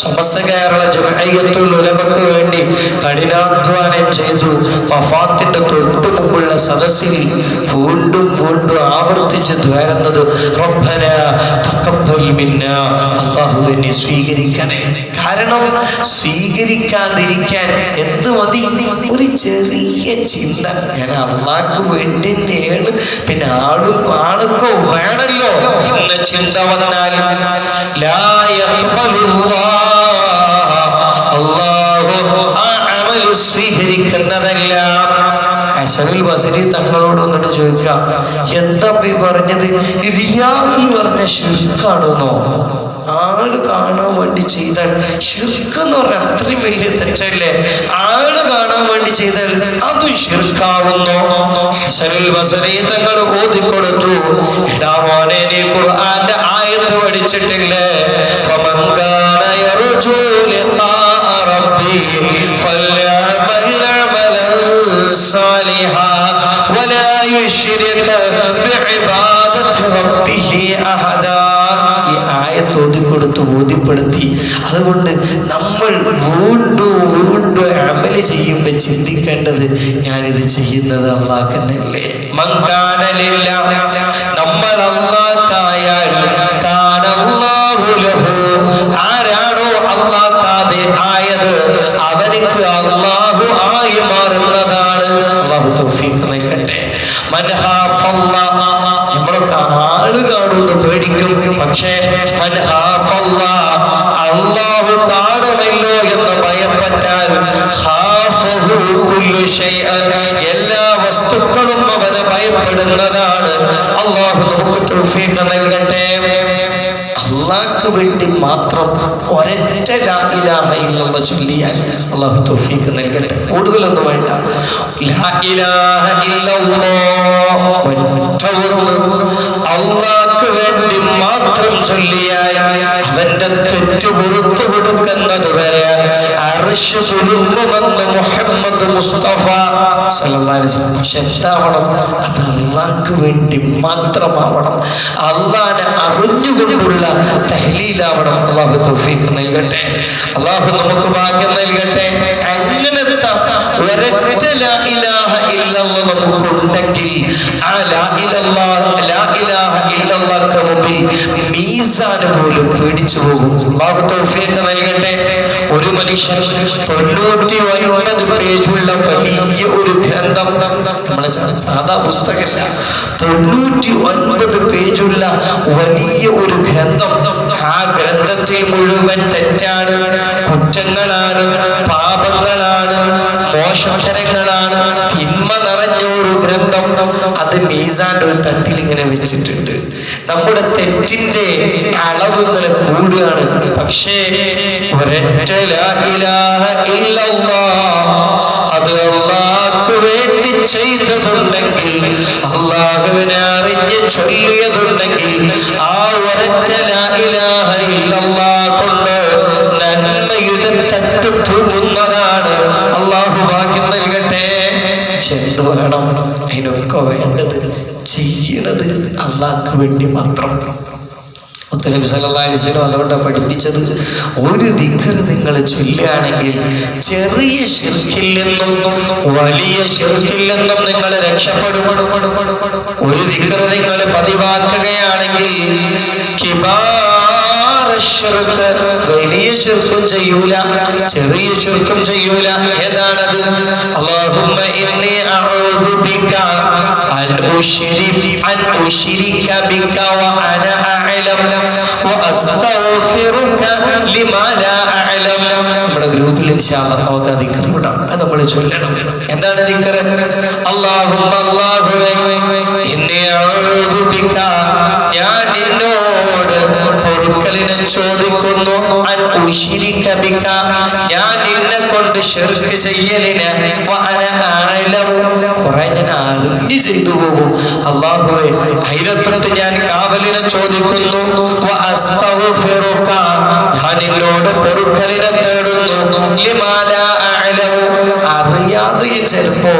സമസ്ത കേരള ജംഇയ്യത്തുൽ ഉലമക്ക് വേണ്ടി കഠിനാധ്വാനം ചെയ്തു. വഫാത്തിന്റെ തൊട്ടു മുമ്പുള്ള സദസ്സിൽ വീണ്ടും വീണ്ടും ആവർത്തിച്ച് ദ്വാരുന്നത്, റബ്ബനാ തഖബ്ബൽ മിന്നാ, അല്ലാഹുവിനെ സ്വീകരിക്കണേ. കാരണം സ്വീകരിക്കാതിരിക്കാൻ എന്ത് മതി? ഒരു ചെറിയ ചിന്ത, ഞാൻ അള്ളാഹ്ക്ക് വേണ്ടി തന്നെയാണ്, പിന്നെ ആളും ആളൊക്കെ വേണല്ലോ എന്ന ചിന്ത വന്നാൽ ലാ യഖ്ബലുല്ലാഹ്, അല്ലാഹു ആ അമൽ സ്വീകരിക്കുന്നതല്ല. ഹസനുൽ ബസരി തങ്ങളോട് വന്നിട്ട് ചോദിക്കാം, എന്താ ഈ പറഞ്ഞത്? റിയാ എന്ന് പറഞ്ഞ ശിർക്കാണെന്നോ? ആള് കാണാൻ വേണ്ടി ചെയ്താൽ ശിർക്ക് എന്ന് പറഞ്ഞാൽ അത്രയും വലിയ തെറ്റല്ലേ? ആള് കാണാൻ വേണ്ടി ചെയ്താൽ അതും ശിർക്കാവുന്നു. ഹസനുൽ ബസരി തങ്ങൾ ഓതിക്കൊടുത്തു, എടാ മോനെ, നീ ഖുർആന്റെ ആയത്ത് പഠിച്ചിട്ടില്ലേ? ഫമൻ കാന യർജു ലിഖാഅ റബ്ബി ഫൽയഅമൽ അമലൻ സാലിഹാ വലാ ഈ ആയത്തോതി കൊടുത്ത് ബോധ്യപ്പെടുത്തി. അതുകൊണ്ട് നമ്മൾ വീണ്ടും വീണ്ടും അമല് ചെയ്യുമ്പോൾ ചിന്തിക്കേണ്ടത് ഞാനിത് ചെയ്യുന്നത് അല്ലാഹ്ക്കല്ലേ. നമ്മൾ അല്ലാഹ്ക്കായാൽ കാനല്ലാഹു ലഹു, ആരാണോ അല്ലാഹ്ക്കാതെ ആയത് അവർക്ക് അല്ലാഹു ആയി മാറുന്നതാണ്. അല്ലാഹു തൗഫീഖ് നൽകട്ടെ. നമ്മളൊക്കെ ആള് കാണുമെന്ന് പേടിക്കും, പക്ഷേ അല്ലാഹു കാണുമല്ലോ എന്ന് ഭയപ്പെട്ടാൽ എല്ലാ വസ്തുക്കളും അവനെ ഭയപ്പെടുന്നതാണ്. അല്ലാഹു നമുക്ക് തൗഫീഖ് നൽകട്ടെ. അല്ലാഹ്ക്ക് വേണ്ടി മാത്രം ഒരൊറ്റ ലാ ഇലാഹ ഇല്ലല്ലാഹ് ചൊല്ലിയാൽ അല്ലാഹു തൗഫീഖ് നൽകട്ടെ. കൂടുതലൊന്നും വേണ്ട. ലാ ഇലാഹ ഇല്ലല്ലാഹ് അല്ലാഹ്ക്ക് വേണ്ടി മാത്രം ചൊല്ലിയാൽ അവന്റെ തെറ്റ് പുറത്തു കൊടുക്കുന്നത് വരെ അർശ് കുലുങ്ങുമെന്ന് മുഹമ്മദ് മുസ്തഫ സല്ലല്ലാഹു അലൈഹി വസല്ലം. പക്ഷെ എന്താവണം? അത് അല്ലാഹ്ക്ക് വേണ്ടി മാത്രമാവണം. അല്ലാഹനെ അറിഞ്ഞുകൊണ്ടുള്ള തഹ്ലീലാവണം. അല്ലാഹു തൗഫീഖ് നൽകട്ടെ. അല്ലാഹു നമുക്ക് ഭാഗ്യം നൽകട്ടെ. അങ്ങനത്തെ ഒരൊറ്റ ലാ ഇലാഹ ഇല്ലല്ലാഹ് നമുക്കുണ്ടെങ്കിൽ ആ ലാ ഇലാഹ ഇല്ലല്ലാഹ്ക്ക് മുമ്പിൽ മീസാൻ പോലും പേടിച്ചു പോകും. അല്ലാഹു തൗഫീഖ് നൽകട്ടെ. ഒരു മനുഷ്യൻ 99 പേജുള്ള വലിയ ഒരു ഗ്രന്ഥം, നമ്മുടെ സാധാ പുസ്തകമല്ല, 99 പേജുള്ള വലിയ ഒരു ഗ്രന്ഥം. ആ ഗ്രന്ഥത്തിൽ മുഴുവൻ തെറ്റാണ്, കുറ്റങ്ങളാണ്, പാപങ്ങളാണ്, മോശത്തരങ്ങളാണ്, തിന്മ നിറഞ്ഞ ഒരു ഗ്രന്ഥം. അത് മീസാന്റെ ഒരു തട്ടിൽ ഇങ്ങനെ വെച്ചിട്ടുണ്ട്. നമ്മുടെ തെറ്റിന്റെ അളവ് ഇങ്ങനെ കൂടുകയാണ്. പക്ഷേ ഒരൊറ്റ ലാ ഇലാഹ ഇല്ലല്ലാഹ് അത് അല്ലാഹ്ക്ക് വേണ്ടി ചെയ്തതുണ്ടെങ്കിൽ, അല്ലാഹുവിനെ അറിഞ്ഞ് ചൊല്ലിയതുണ്ടെങ്കിൽ, ആ ഒരൊറ്റ ലാ ഇലാഹ ഇല്ലല്ലാഹ് കൊണ്ട് നന്മയുടെ തട്ട് തൂങ്ങുന്നതാണ്. അല്ലാഹു ഭാഗ്യം നൽകട്ടെ. പക്ഷെ എന്ത് വേണം? അതിനൊക്കെ വേണ്ടത് ചെയ്യണത് അല്ലാഹ്ക്ക് വേണ്ടി മാത്രം. മുത്തനബി സല്ലല്ലാഹു അലൈഹി വസല്ലം അതുകൊണ്ടാണ് പഠിപ്പിച്ചത്, ഒരു ദിക്ർ നിങ്ങൾ ചൊല്ലുകയാണെങ്കിൽ ചെറിയ ശിർക്കിൽ നിന്നും വലിയ ശിർക്കിൽ നിന്നും നിങ്ങൾ രക്ഷപ്പെടും. ഒരു ദിക്ർ നിങ്ങൾ പതിവാക്കുകയാണെങ്കിൽ വലിയ ശിർക്കും ചെയ്യൂല, ചെറിയ ശിർക്കും ചെയ്യൂല. ഏതാണത്? അല്ലാഹുമ്മ ഇന്നി അഊദു ബിക അൻ ഉശ്രിക ബിക വ അന അഅലം വ അസ്തഗ്ഫിറുക ലിമാ ലാ അഅലം. നമ്മുടെ ഗ്രൂപ്പിൽ ഇൻഷാ അല്ലാഹ് നമുക്ക് ദിക്ർ വിടാം. അത് നമ്മൾ ചൊല്ലണം. എന്താണ് ദിക്ർ? അല്ലാഹുമ്മ അല്ലാഹുവേ ഇന്നി അഊദു ബിക, ഞാൻ നിന്നോട് പൊറുക്കലിനെ ചോദിക്കുന്നു, അൻ ഉശ്രിക ബിക, ഞാൻ നിന്നെ കൊണ്ട് ശിർക്ക് ചെയ്യലിന്, വ അന അഅലം, കുറെ ഞാൻ അറിഞ്ഞ് ചെയ്തു പോകും. അല്ലാഹുവേ അതിനെത്തൊട്ട് ഞാൻ കാവലിനെ ചോദിക്കുന്നു, വ അസ്തഗ്ഫിറുക, ഞാൻ നിന്നോട് പൊറുക്കലിനെ തേടുന്നു, ലിമാ ലാ അഅലം, അറിയാതെയും ചിലപ്പോ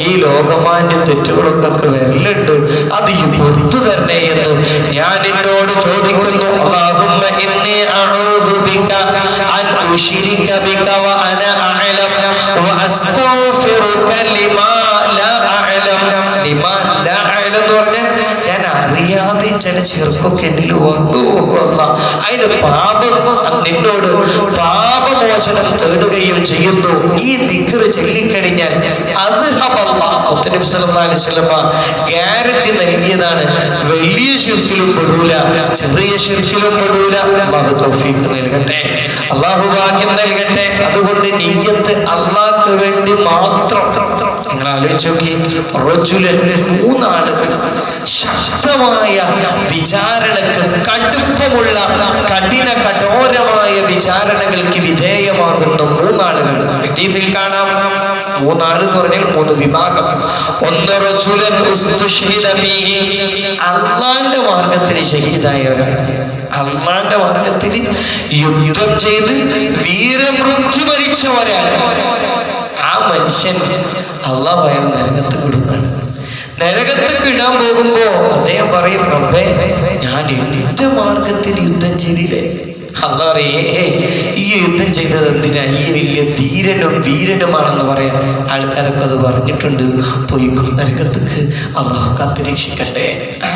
ഈ ലോകമാന്യ തെറ്റുകളൊക്കെ വരലുണ്ട്, അത് ഈ പൊറുത്തു തരണേ എന്ന് ഞാൻ നിന്നോട് ചോദിക്കുന്നു. അല്ലാഹുമ്മ ഇന്നി അഊദു ബിക അൻ ഉശ്രിക ബിക വ അന അഅലം വ അസ്തഗ്ഫിറുക ലിമാ ലാ അഅലം. ലിമാ ലാ അഅലം എന്ന് പറഞ്ഞാൽ ഞാൻ അറിയാതെ ചില ചെറുക്കൊക്കെ എന്നിൽ വന്നു പോകുന്ന അതിന് പാപം, നിന്നോട് പാപമോചനം തേടുകയും ചെയ്യുന്നു. ഈ ദിക്ർ ചൊല്ലിക്കഴിഞ്ഞാൽ അത് മുത്തനബി സല്ലല്ലാഹു അലൈഹി വസല്ലം ഗ്യാരണ്ടി നൽകിയതാണ്. വലിയ ശിർക്കിലും പെടൂല, ചെറിയ ശിർക്കിലും പെടൂല. അല്ലാഹു തൗഫീഖ് നൽകട്ടെ. അല്ലാഹു ഭാഗ്യം നൽകട്ടെ. അതുകൊണ്ട് നിയ്യത്ത് അല്ലാഹ്ക്ക് വേണ്ടി മാത്രം. നിങ്ങൾ ആലോചിച്ച് നോക്കി, റജുലൻ, 3 ആളുകൾ ശക്തമായ വിചാരണക്ക്, കടുപ്പമുള്ള കഠോരമായ വിചാരണകൾക്ക് വിധേയമാകുന്ന 3 ആളുകൾ. ഹദീസിൽ കാണാം 3 ആള് എന്ന് പറഞ്ഞാൽ 3 വിഭാഗം. ഒന്ന് റജുലൻ ഉസ്തുശ്ഹിദ ഫീഹി, അല്ലാഹുവിന്റെ മാർഗത്തിൽ ഷഹീദായ ഒരാൾ, അല്ലാഹുവിന്റെ മാർഗത്തിൽ യുദ്ധം ചെയ്ത് വീരമൃത്യു മരിച്ച ഒരാൾ. ആ മനുഷ്യൻ അല്ലാഹു അയാൾ നരകത്ത് വിടുന്നതാണ്. നരകത്തേക്ക് ഇടാൻ പോകുമ്പോ അദ്ദേഹം പറയും, റബ്ബേ ഞാൻ എന്റെ മാർഗത്തിൽ യുദ്ധം ചെയ്തില്ലേ? അല്ലാഹു പറയേ, ഈ യുദ്ധം ചെയ്തത് എന്തിനാ? ഈ വലിയ ധീരനും വീരനുമാണെന്ന് പറയാൻ ആൾക്കാരൊക്കെ അത് പറഞ്ഞിട്ടുണ്ട്. പോയിക്കോ നരകത്തേക്ക്, അല്ലാഹു കാത്തുരക്ഷിക്കട്ടെ.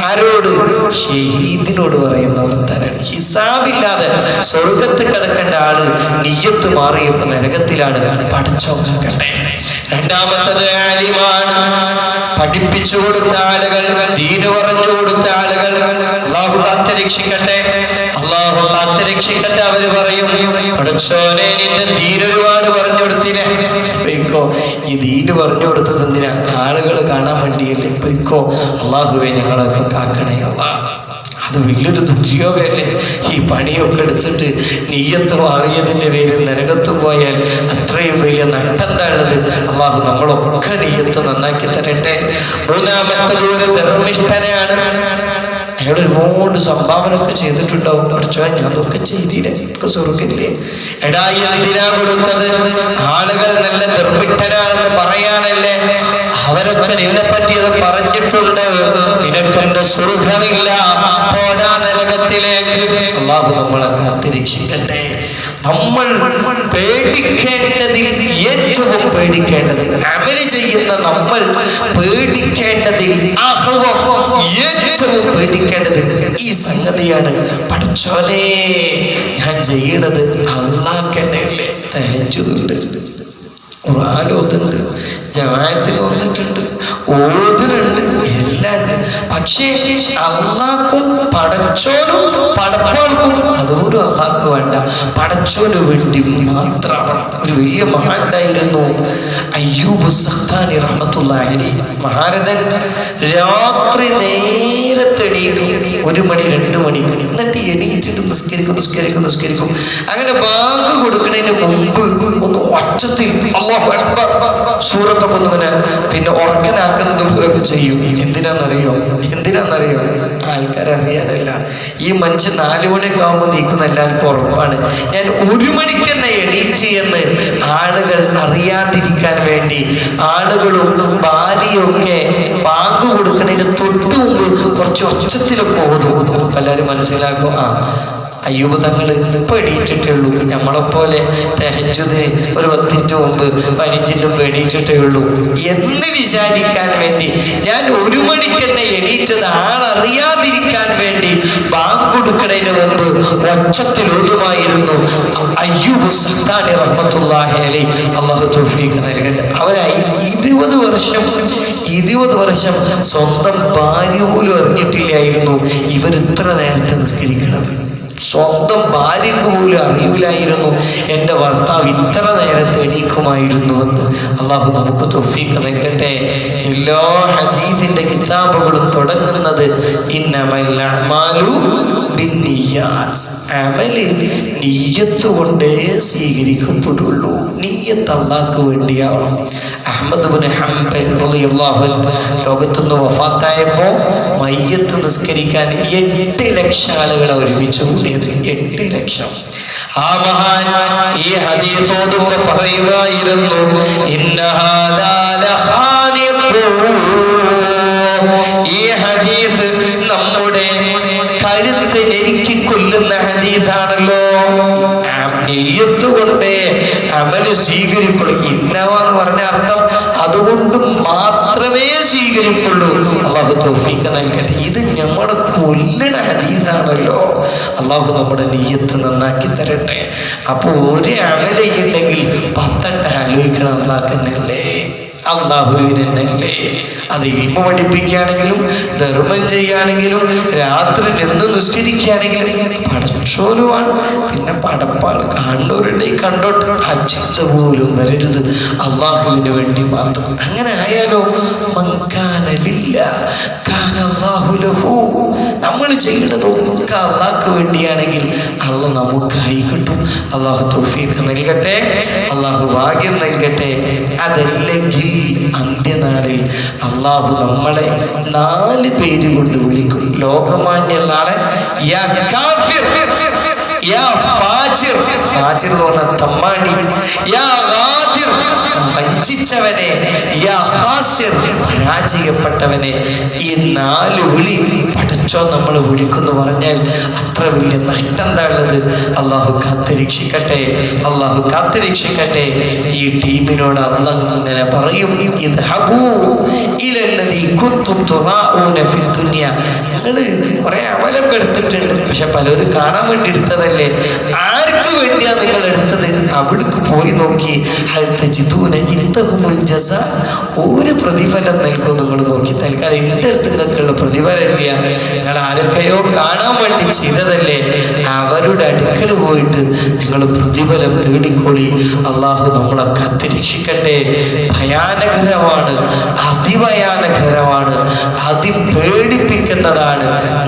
ആരോട്? ഷഹീദിനോട് പറയുന്ന വർത്താനാണ്. ഹിസാബില്ലാതെ സ്വർഗത്ത് കിടക്കേണ്ട ആള് നിയ്യത്ത് മാറിയപ്പോ നരകത്തിലാണ്. പടച്ചോക്കട്ടെ. രണ്ടാമത്തത് ആലിമാണ്, പഠിപ്പിച്ചു കൊടുത്ത ആളുകൾ, ദീന് പറഞ്ഞു കൊടുത്ത ആളുകൾ. അല്ലാഹു കാത്തുരക്ഷിക്കട്ടെ, അല്ലാഹു കാത്തുരക്ഷിക്കട്ടെ. അവര് പറയും, പടച്ചോനെ നിന്റെ ദീൻ ഒരുപാട് പറഞ്ഞു കൊടുത്തില്ലേ, പോയിക്കോ. ഈ ദീന് പറഞ്ഞു കൊടുത്തത് എന്തിനാ? ആളുകൾ കാണാൻ വേണ്ടിയല്ലേ? പോയിക്കോ. അല്ലാഹുവേ ഞങ്ങളൊക്കെ കാക്കണേ അല്ലാഹ്. അത് വലിയൊരു ദുര്യോഗമല്ലേ? ഈ പണിയൊക്കെ എടുത്തിട്ട് നിയ്യത്ത് മാറിയതിൻ്റെ പേരിൽ നരകത്ത് പോയാൽ അത്രയും വലിയ നട്ടെന്താണത്? അല്ലാഹു നമ്മളൊക്കെ നിയ്യത്ത് നന്നാക്കി തരട്ടെ. മൂന്നാമത്തെ ഒരു ധർമ്മിഷ്ഠനാണ്. അയാൾ ഒരുപാട് സംഭാവന ഒക്കെ ചെയ്തിട്ടുണ്ടാവും. പഠിച്ചോ ഞാൻ അതൊക്കെ ചെയ്തില്ല, എനിക്ക് സ്വർഗ്ഗമില്ലേ? എടാ എന്തിനാ കൊടുത്തത്? ആളുകൾ നല്ല ധർമ്മിഷ്ഠനാണെന്ന് പറയാനല്ലേ? അവരൊക്കെ നിന്നെ പറ്റി അത് പറഞ്ഞിട്ടുണ്ട്. നിനക്കെന്റെ സ്വർഗ്ഗമില്ല, പോടാ നരകത്തിലേക്ക്. അല്ലാഹു നമ്മളെ കാത്തുരക്ഷിക്കട്ടെ. നമ്മൾ പേടിക്കേണ്ടതിൽ ഏറ്റവും പേടിക്കേണ്ടത്, അമല് ചെയ്യുന്ന നമ്മൾ പേടിക്കേണ്ടതിൽ ഏറ്റവും പേടിക്കേണ്ടത് ഈ സംഗതിയാണ്. പടച്ചോനെ ഞാൻ ചെയ്യണത് അല്ലാഹ്ക്കന്നെയല്ലേ? തഹജ്ജുദുണ്ട്, ഖുർആൻ ഓതുന്നുണ്ട്, ജമാഅത്തിൽ വന്നിട്ടുണ്ട്, ഓതുന്നുണ്ട്, എല്ലാം ഉണ്ട്. പക്ഷേ അള്ളാഹ്ക്കും പടച്ചോനും പടപ്പാൾക്കും അതൊരു അള്ളാഹ്ക്ക് വേണ്ട, പടച്ചോന് വേണ്ടി മാത്രമാണ്. ഒരു വലിയ മഹാനുണ്ടായിരുന്നു, അയ്യൂബ് സഖ്താനി റഹ്മത്തുള്ളാഹി അലൈഹി. മഹാരഥൻ രാത്രി നേരത്തെ എണീക്കും, 1 മണി 2 മണിക്ക്. എന്നിട്ട് എണീറ്റിട്ട് നിസ്കരിക്കും. അങ്ങനെ ബാങ്ക് കൊടുക്കുന്നതിന് മുമ്പ് ഒന്ന് ഒച്ചത്തിൽ അല്ലാഹു അക്ബർ സൂറത്തൊക്കെ ഒന്നിങ്ങനെ പിന്നെ ഉറക്കനാക്കുന്നതൊക്കെ ചെയ്യും. എന്തിനാന്നറിയോ? ആൾക്കാരെ അറിയാനല്ല. ഈ മനുഷ്യൻ 4 മണിയൊക്കെ ആകുമ്പോൾ നീക്കുന്ന എല്ലാവർക്കും ഉറപ്പാണ്. ഞാൻ 1 മണിക്ക് തന്നെ എണീറ്റ് എന്ന് ആളുകൾ അറിയാതിരിക്കാൻ വേണ്ടി ആളുകളും ഭാര്യയൊക്കെ ബാങ്ക് കൊടുക്കുന്നതിന് തൊട്ട് മുമ്പ് കുറച്ച് ഒച്ചത്തിലൊക്കെ ഓതും. എല്ലാവരും മനസ്സിലാക്കും, ആ അയ്യൂബ് തങ്ങൾ ഇപ്പൊ എണീറ്റിട്ടേ ഉള്ളൂ, നമ്മളെപ്പോലെ തഹജ്ജുദിന് ഒരു 10 മിനിറ്റ് മുമ്പ് 15 മുമ്പ് എണീറ്റിട്ടേ ഉള്ളൂ എന്ന് വിചാരിക്കാൻ വേണ്ടി ഞാൻ 1 മണിക്ക് തന്നെ എണീറ്റത് ആളറിയാതിരിക്കാൻ വേണ്ടി ബാങ്ക് കൊടുക്കുന്നതിന് മുമ്പ് ഒച്ചത്തിൽ ഓതുമായിരുന്നു അയ്യൂബ് സഖ്താനി റഹ്മത്തുള്ളാഹി അലൈഹി. അല്ലാഹു തൗഫീഖ് നൽകട്ടെ. അവരായി 20 വർഷം സ്വന്തം ഭാര്യ പോലും അറിഞ്ഞിട്ടില്ലായിരുന്നു ഇവർ ഇത്ര നേരത്തെ നിസ്കരിക്കുന്നത്. സ്വന്തം ഭാര്യക്ക് പോലും അറിയില്ലായിരുന്നു എൻ്റെ ഭർത്താവ് ഇത്ര നേരത്തെ എണീക്കുമായിരുന്നുവെന്ന്. അള്ളാഹു നമുക്ക് തൗഫീഖ് നൽകട്ടെ. എല്ലാ ഹദീസിന്റെ കിതാബുകളും തുടങ്ങുന്നത് ഇന്നമൽ അഅ്മാലു ബിന്നിയ്യാത്ത്. അമല് നിയ്യത്ത് കൊണ്ടേ സ്വീകരിക്കപ്പെടുള്ളൂ. നിയ്യത്ത് അള്ളാഹ്ക്ക് വേണ്ടിയാവണം. അഹ്മദ് ഇബ്നു ഹംബൽ റളിയല്ലാഹു അൻഹു ലോകത്തുനിന്ന് വഫാത്തായപ്പോൾ മയ്യത്ത് നിസ്കരിക്കാൻ 8 ലക്ഷം ആളുകളെ ഒരുമിച്ച് കൂടിയത്. 8 ലക്ഷം. ആ മഹാൻ ഈ ഹദീസ് ഓതുമ്പോൾ പറയുമായിരുന്നു, ഇന്ന ഹാദാ ലഖാനിഖു. ഈ ഹദീസ് നമ്മുടെ കഴുത്ത് ഞെരുക്കിക്കൊല്ലുന്ന ഹദീസാണല്ലോ. നിയ്യത്ത് കൊണ്ട് അമല് സ്വീകരിക്കുള്ളൂ. ഇന്നവാന്ന് പറഞ്ഞ അർത്ഥം അതുകൊണ്ട് മാത്രമേ സ്വീകരിക്കുള്ളൂ. അള്ളാഹു തൗഫീഖ് നൽകട്ടെ. ഇത് നമ്മുടെ കൊല്ലണ ഹദീസാണല്ലോ. അള്ളാഹു നമ്മുടെ നിയ്യത്ത് നന്നാക്കി തരട്ടെ. അപ്പൊ ഒരു അമലുണ്ടെങ്കിൽ 10 ആലോചിക്കണം അള്ളാഹ്ക്കന്നല്ലേ, അള്ളാഹുവിനല്ലേ. അത് ഇൽമ പഠിപ്പിക്കുകയാണെങ്കിലും ധർമ്മം ചെയ്യുകയാണെങ്കിലും രാത്രി നിന്ന് നിസ്കരിക്കുകയാണെങ്കിലും പടച്ചോനുമാണ്. പിന്നെ പടപ്പാട് കാണുന്നവരുണ്ടെങ്കിൽ കണ്ടോട്ടെ, അജിത്ത് പോലും വരരുത്, അള്ളാഹുവിന് വേണ്ടി മാത്രം. അങ്ങനെ ആയാലോ മങ്കാനലില്ല കാനല്ലാഹു ലഹു. നമ്മൾ ചെയ്യുന്നതൊക്കെ അള്ളാഹ്ക്ക് വേണ്ടിയാണെങ്കിൽ അള്ളാഹ് നമുക്കായി കിട്ടും. അള്ളാഹു തൗഫീഖ് നൽകട്ടെ, അള്ളാഹു ഭാഗ്യം നൽകട്ടെ. അതല്ലെങ്കിൽ അന്ത്യനാളിൽ അള്ളാഹു നമ്മളെ 4 പേര് കൊണ്ട് വിളിക്കും. ലോകമാന്യുള്ള ആളെ യാ കാഫിർ, യാ ഫാജിർ, ഫാജിർ എന്ന് പറഞ്ഞാൽ തമ്മാടി, യാ ഗാദിർ, വഞ്ചിച്ചവനെ, യാ ഖാസിർ പരാജയപ്പെട്ടവനെ. ഈ 4 വിളി പഠിച്ചോ നമ്മൾ വിളിക്കുന്നു പറഞ്ഞാൽ അത്ര വലിയ നഷ്ടം എന്താ ഉള്ളത്? അള്ളാഹു കാത്തിരക്ഷിക്കട്ടെ, അള്ളാഹു കാത്തിരക്ഷിക്കട്ടെ. ഈ ടീമിനോട് അല്ലാഹു ഇങ്ങനെ പറയും, ഇദ്ഹബൂ ഇലല്ലദീ കുൻതും തുറാഊന ഫിദ്ദുനിയ. നിങ്ങൾ കുറെ അമലൊക്കെ എടുത്തിട്ടുണ്ട്, പക്ഷെ പലരും കാണാൻ വേണ്ടി എടുത്തതല്ലേ. ആർക്ക് വേണ്ടിയാ നിങ്ങൾ എടുത്തത്? അവിടേക്ക് പോയി നോക്കി. ഹൽ തജിദൂന ഇൻദഹുൽ ജസാ, ഒരു പ്രതിഫലം നൽകും നിങ്ങൾ നോക്കി. തൽക്കാലം എൻ്റെ അടുത്ത് നിങ്ങൾക്കുള്ള പ്രതിഫലം ഇല്ല, നിങ്ങൾ ആരൊക്കെയോ കാണാൻ വേണ്ടി ചെയ്തതല്ലേ, അവരുടെ അടുക്കൽ പോയിട്ട് നിങ്ങൾ പ്രതിഫലം തേടിക്കൊള്ളി. അള്ളാഹു നമ്മളെ കാത്തിരക്ഷിക്കട്ടെ. ഭയാനകരമാണ്, അതിഭയാനകരമാണ്, അതിപേടിപ്പിക്കുന്നതാണ്.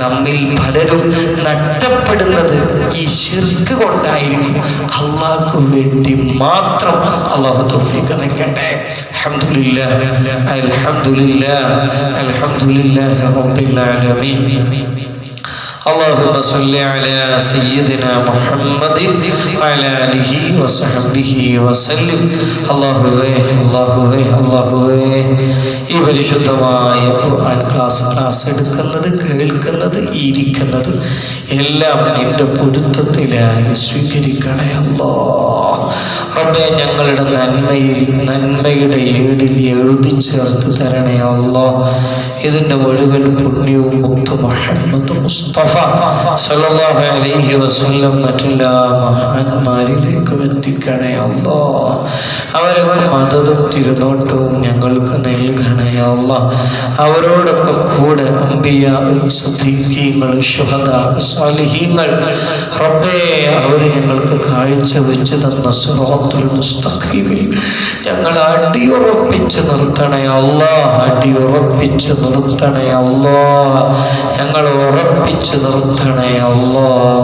നമ്മിൽ പലരും നഷ്ടപ്പെടുന്നത് ഈ ശിർക്ക് കൊണ്ടായിരിക്കും. അള്ളാഹ്ക്ക് വേണ്ടി മാത്രം അള്ളാഹു തൗഫീഖ് നൽകട്ടെ. അൽഹംദുലില്ലാഹ് അൽഹംദുലില്ലാഹ് അൽഹംദുലില്ലാഹി റബ്ബിൽ ആലമീൻ. اللهم صل على سيدنا محمد وعلى آله وصحبه وسلم. അല്ലാഹുവേ അല്ലാഹുവേ അല്ലാഹുവേ, ഈ പരിശുദ്ധമായ ഖുർആൻ ക്ലാസ് എടുക്കുന്നത്, കേൾക്കുന്നത്, ഇരിക്കുന്നത് എല്ലാം നിന്റെ പൊരുത്തത്തിലായി സ്വീകരിക്കണേ അല്ലാഹ്. റബ്ബേ, ഞങ്ങളുടെ നന്മയുടെ ഏടിൽ എഴുതി ചേർത്ത് തരണേ അല്ലാഹ്. ഇതിൻ്റെ മുഴുവൻ പുണ്യവും മുത്ത് മുഹമ്മദ് മുസ്തഫ സല്ലല്ലാഹു അലൈഹി വസല്ലം മറ്റുള്ള മഹാന്മാരിലേക്ക് എത്തിക്കണേ അല്ലാഹ്. അവരവർ മദതും തിരുനോട്ടവും ഞങ്ങൾക്ക് നൽകണേ അല്ലാഹ്. അവരോടൊക്കെ കൂടെ അംബിയാ, സിദ്ദീഖീങ്ങൾ, ശുഹദാ, സ്വാലിഹീങ്ങൾ റബ്ബേ, അവർ ഞങ്ങൾക്ക് കാഴ്ച വെച്ച് തന്ന സിറാത്തുൽ മുസ്തഖീമിൽ ഞങ്ങൾ അടിയുറപ്പിച്ച് നിർത്തണേ അല്ലാഹ്. അടിയുറപ്പിച്ച് നിർത്തണേ അല്ലാഹ്. ഞങ്ങൾ ഉറപ്പിച്ച് നിർത്തണേ അല്ലാഹ്.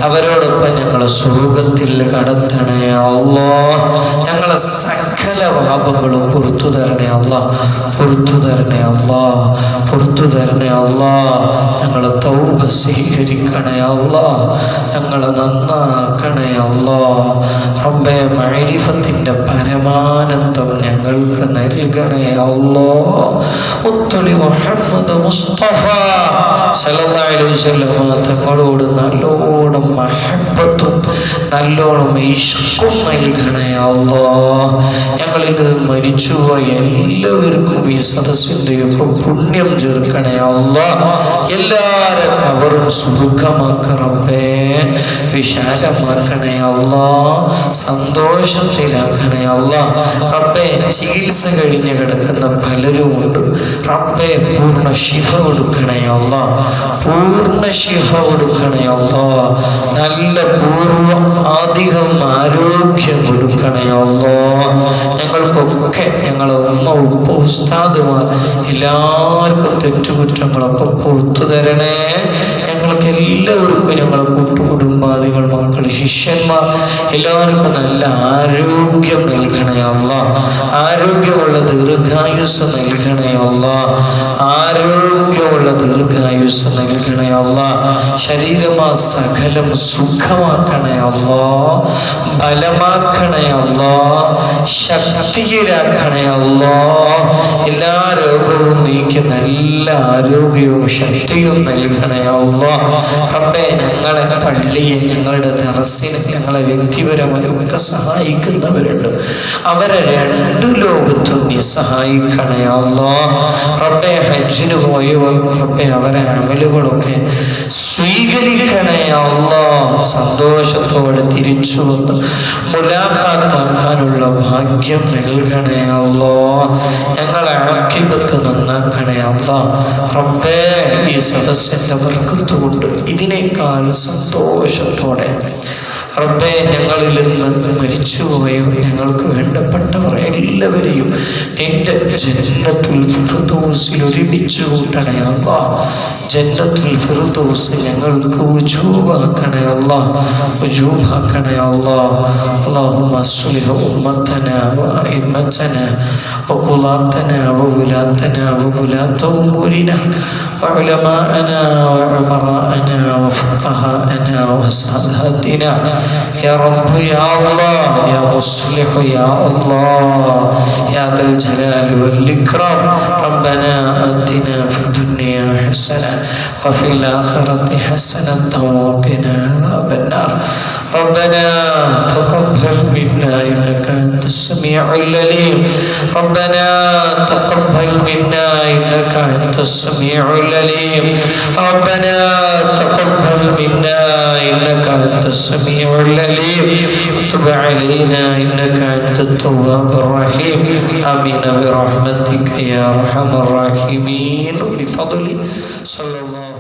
അവരോടൊപ്പം ഞങ്ങളെ സ്വർഗത്തിൽ കടത്തണേ അല്ലാഹ്. ഞങ്ങളെ സകല പാപങ്ങളും പുറത്തു തരണേ അല്ലാഹ്. പുറത്തു തരണേ അല്ലാഹ്. പുറത്തു തരണേ അല്ലാഹ്. ഞങ്ങളെ തൗബ സ്വീകരിക്കണേ അല്ലാഹ്. ഞങ്ങളെ നന്നാക്കണേ അല്ലാഹ്. റബ്ബേ, മഅരിഫത്തിന്റെ പരമാനന്ദം ഞങ്ങൾക്ക് നൽകണേ അല്ലാഹ്. മുത്തലി മുഹമ്മദ് മുസ്തഫ സല്ലല്ലാഹു അലൈഹി വസല്ലം തങ്ങളോട് നല്ലോണം മഹബ്ബത്തും നല്ലോണം ഇഷ്ഖും നൽകണേ അല്ലാഹ്. ഞങ്ങളിൽ മരിച്ചുപോയ എല്ലാവർക്കും ഈ സദസ്സിൻ്റെയൊക്കെ പുണ്യം ചേർക്കണേ അല്ലാഹ്. എല്ലാവരുടെ കബറും സുഖമാക്കണേ റബ്ബേ, വിശാലമാക്കണേ അല്ലാഹ്. സന്തോഷത്തിലാക്കണേ അല്ലാഹ്. റബ്ബേ, ചികിത്സ കഴിഞ്ഞ് കിടക്കുന്ന പലരും ഉണ്ട് റബ്ബേ, പൂർണ്ണ ശിഫ കൊടുക്കണേ അല്ലാഹ്. പൂർണ്ണ ശിഫ കൊടുക്കണേ അല്ലാഹ്. നല്ല അധികം ആരോഗ്യം കൊടുക്കണേ അല്ലാഹ്. ഞങ്ങൾക്കൊക്കെ ഞങ്ങളെ ഉമ്മ, ഉപ്പ, ഉസ്താദുമാർ എല്ലാവർക്കും തെറ്റുകുറ്റങ്ങളൊക്കെ പുറത്തു തരണേ. ഞങ്ങൾക്ക് എല്ലാവർക്കും, ഞങ്ങളെ കൂട്ടുകുടുംബാദികൾ, മക്കൾ, ശിഷ്യന്മാർ എല്ലാവർക്കും നല്ല ആരോഗ്യം നൽകണേ അല്ലാഹ്. ആരോഗ്യമുള്ള ദീർഘായുസ് നൽകണേ അല്ലാഹ്. ആരോഗ്യമുള്ള ദീർഘായുസ് നൽകണേ അല്ലാഹ്. ശരീരമാ സകലം സുഖമാക്കണേ അല്ലാഹ്. ബലമാക്കണേ അല്ലാഹ്. ശക്തിയിലാക്കണേ അല്ലാഹ്. എല്ലാ രോഗവും നീക്കി നല്ല ആരോഗ്യവും ശക്തിയും നൽകണേ അല്ലാഹ്. റബ്ബേ, ഞങ്ങളെ പള്ളിയെ, ഞങ്ങളുടെ ദർസിനെ, ഞങ്ങളെ വ്യക്തിപരമായി ഒക്കെ സഹായിക്കുന്നവരുണ്ട്. അവരെ 2 ലോകത്തും നീ സഹായിക്കണേ അല്ലാഹ്. റബ്ബേ, ഹജ്ജിന് പോയവർ റബ്ബേ, അവരെ അമലുകളൊക്കെ സ്വീകരിക്കണേ അല്ലാഹ്. സന്തോഷത്തോടെ തിരിച്ചു വന്ന് മുലാഖാത്താക്കാനുള്ള ഭാഗ്യം നൽകണേ അല്ലാഹ്. ഞങ്ങളെ ആഖിബത്ത് നന്നാക്കണേ അല്ലാഹ്. റബ്ബേ, ഈ സദസ്സിന്റെ ബർക്കത്ത് കൊണ്ട് ഇതിനേക്കാൾ സന്തോഷത്തോടെ റബ്ബേ, ഞങ്ങളിൽ നിന്ന് മരിച്ചുപോയോ ഞങ്ങൾക്ക് വേണ്ടപ്പെട്ടവർ എല്ലാവരെയും നിന്റെ ജന്നത്തുൽ ഫിർദൗസിൽ ഒരുമിച്ച് കൂട്ടണേ അല്ലാഹ്. ജന്നത്തുൽ ഫിർദൗസ് ഞങ്ങൾക്ക് ഉജൂബാക്കണേ അല്ലാഹ്. ഉജൂബാക്കണേ അല്ലാഹ്. അല്ലാഹുമ്മ അസ്ലിഹ് ഉമ്മത്തനാ വഅഇമ്മത്തനാ وقضاتنا وولاتنا وولاة أمورنا وعلماءنا وعمراءنا وفقهاءنا وساداتنا يا رب يا الله يا مصلح يا الله يا ذا الجلال والإكرام. ربنا آتنا في الدنيا حسنة وفي الآخرة حسنة وقنا عذاب النار. ربنا تقبل منا إنك أنت السميع العليم. ربنا تقبل منا إنك أنت السميع العليم. ربنا تقبل منا إنك أنت السميع العليم. وتب علينا إنك أنت التواب الرحيم. آمين برحمتك يا أرحم الراحمين. بفضل صلى الله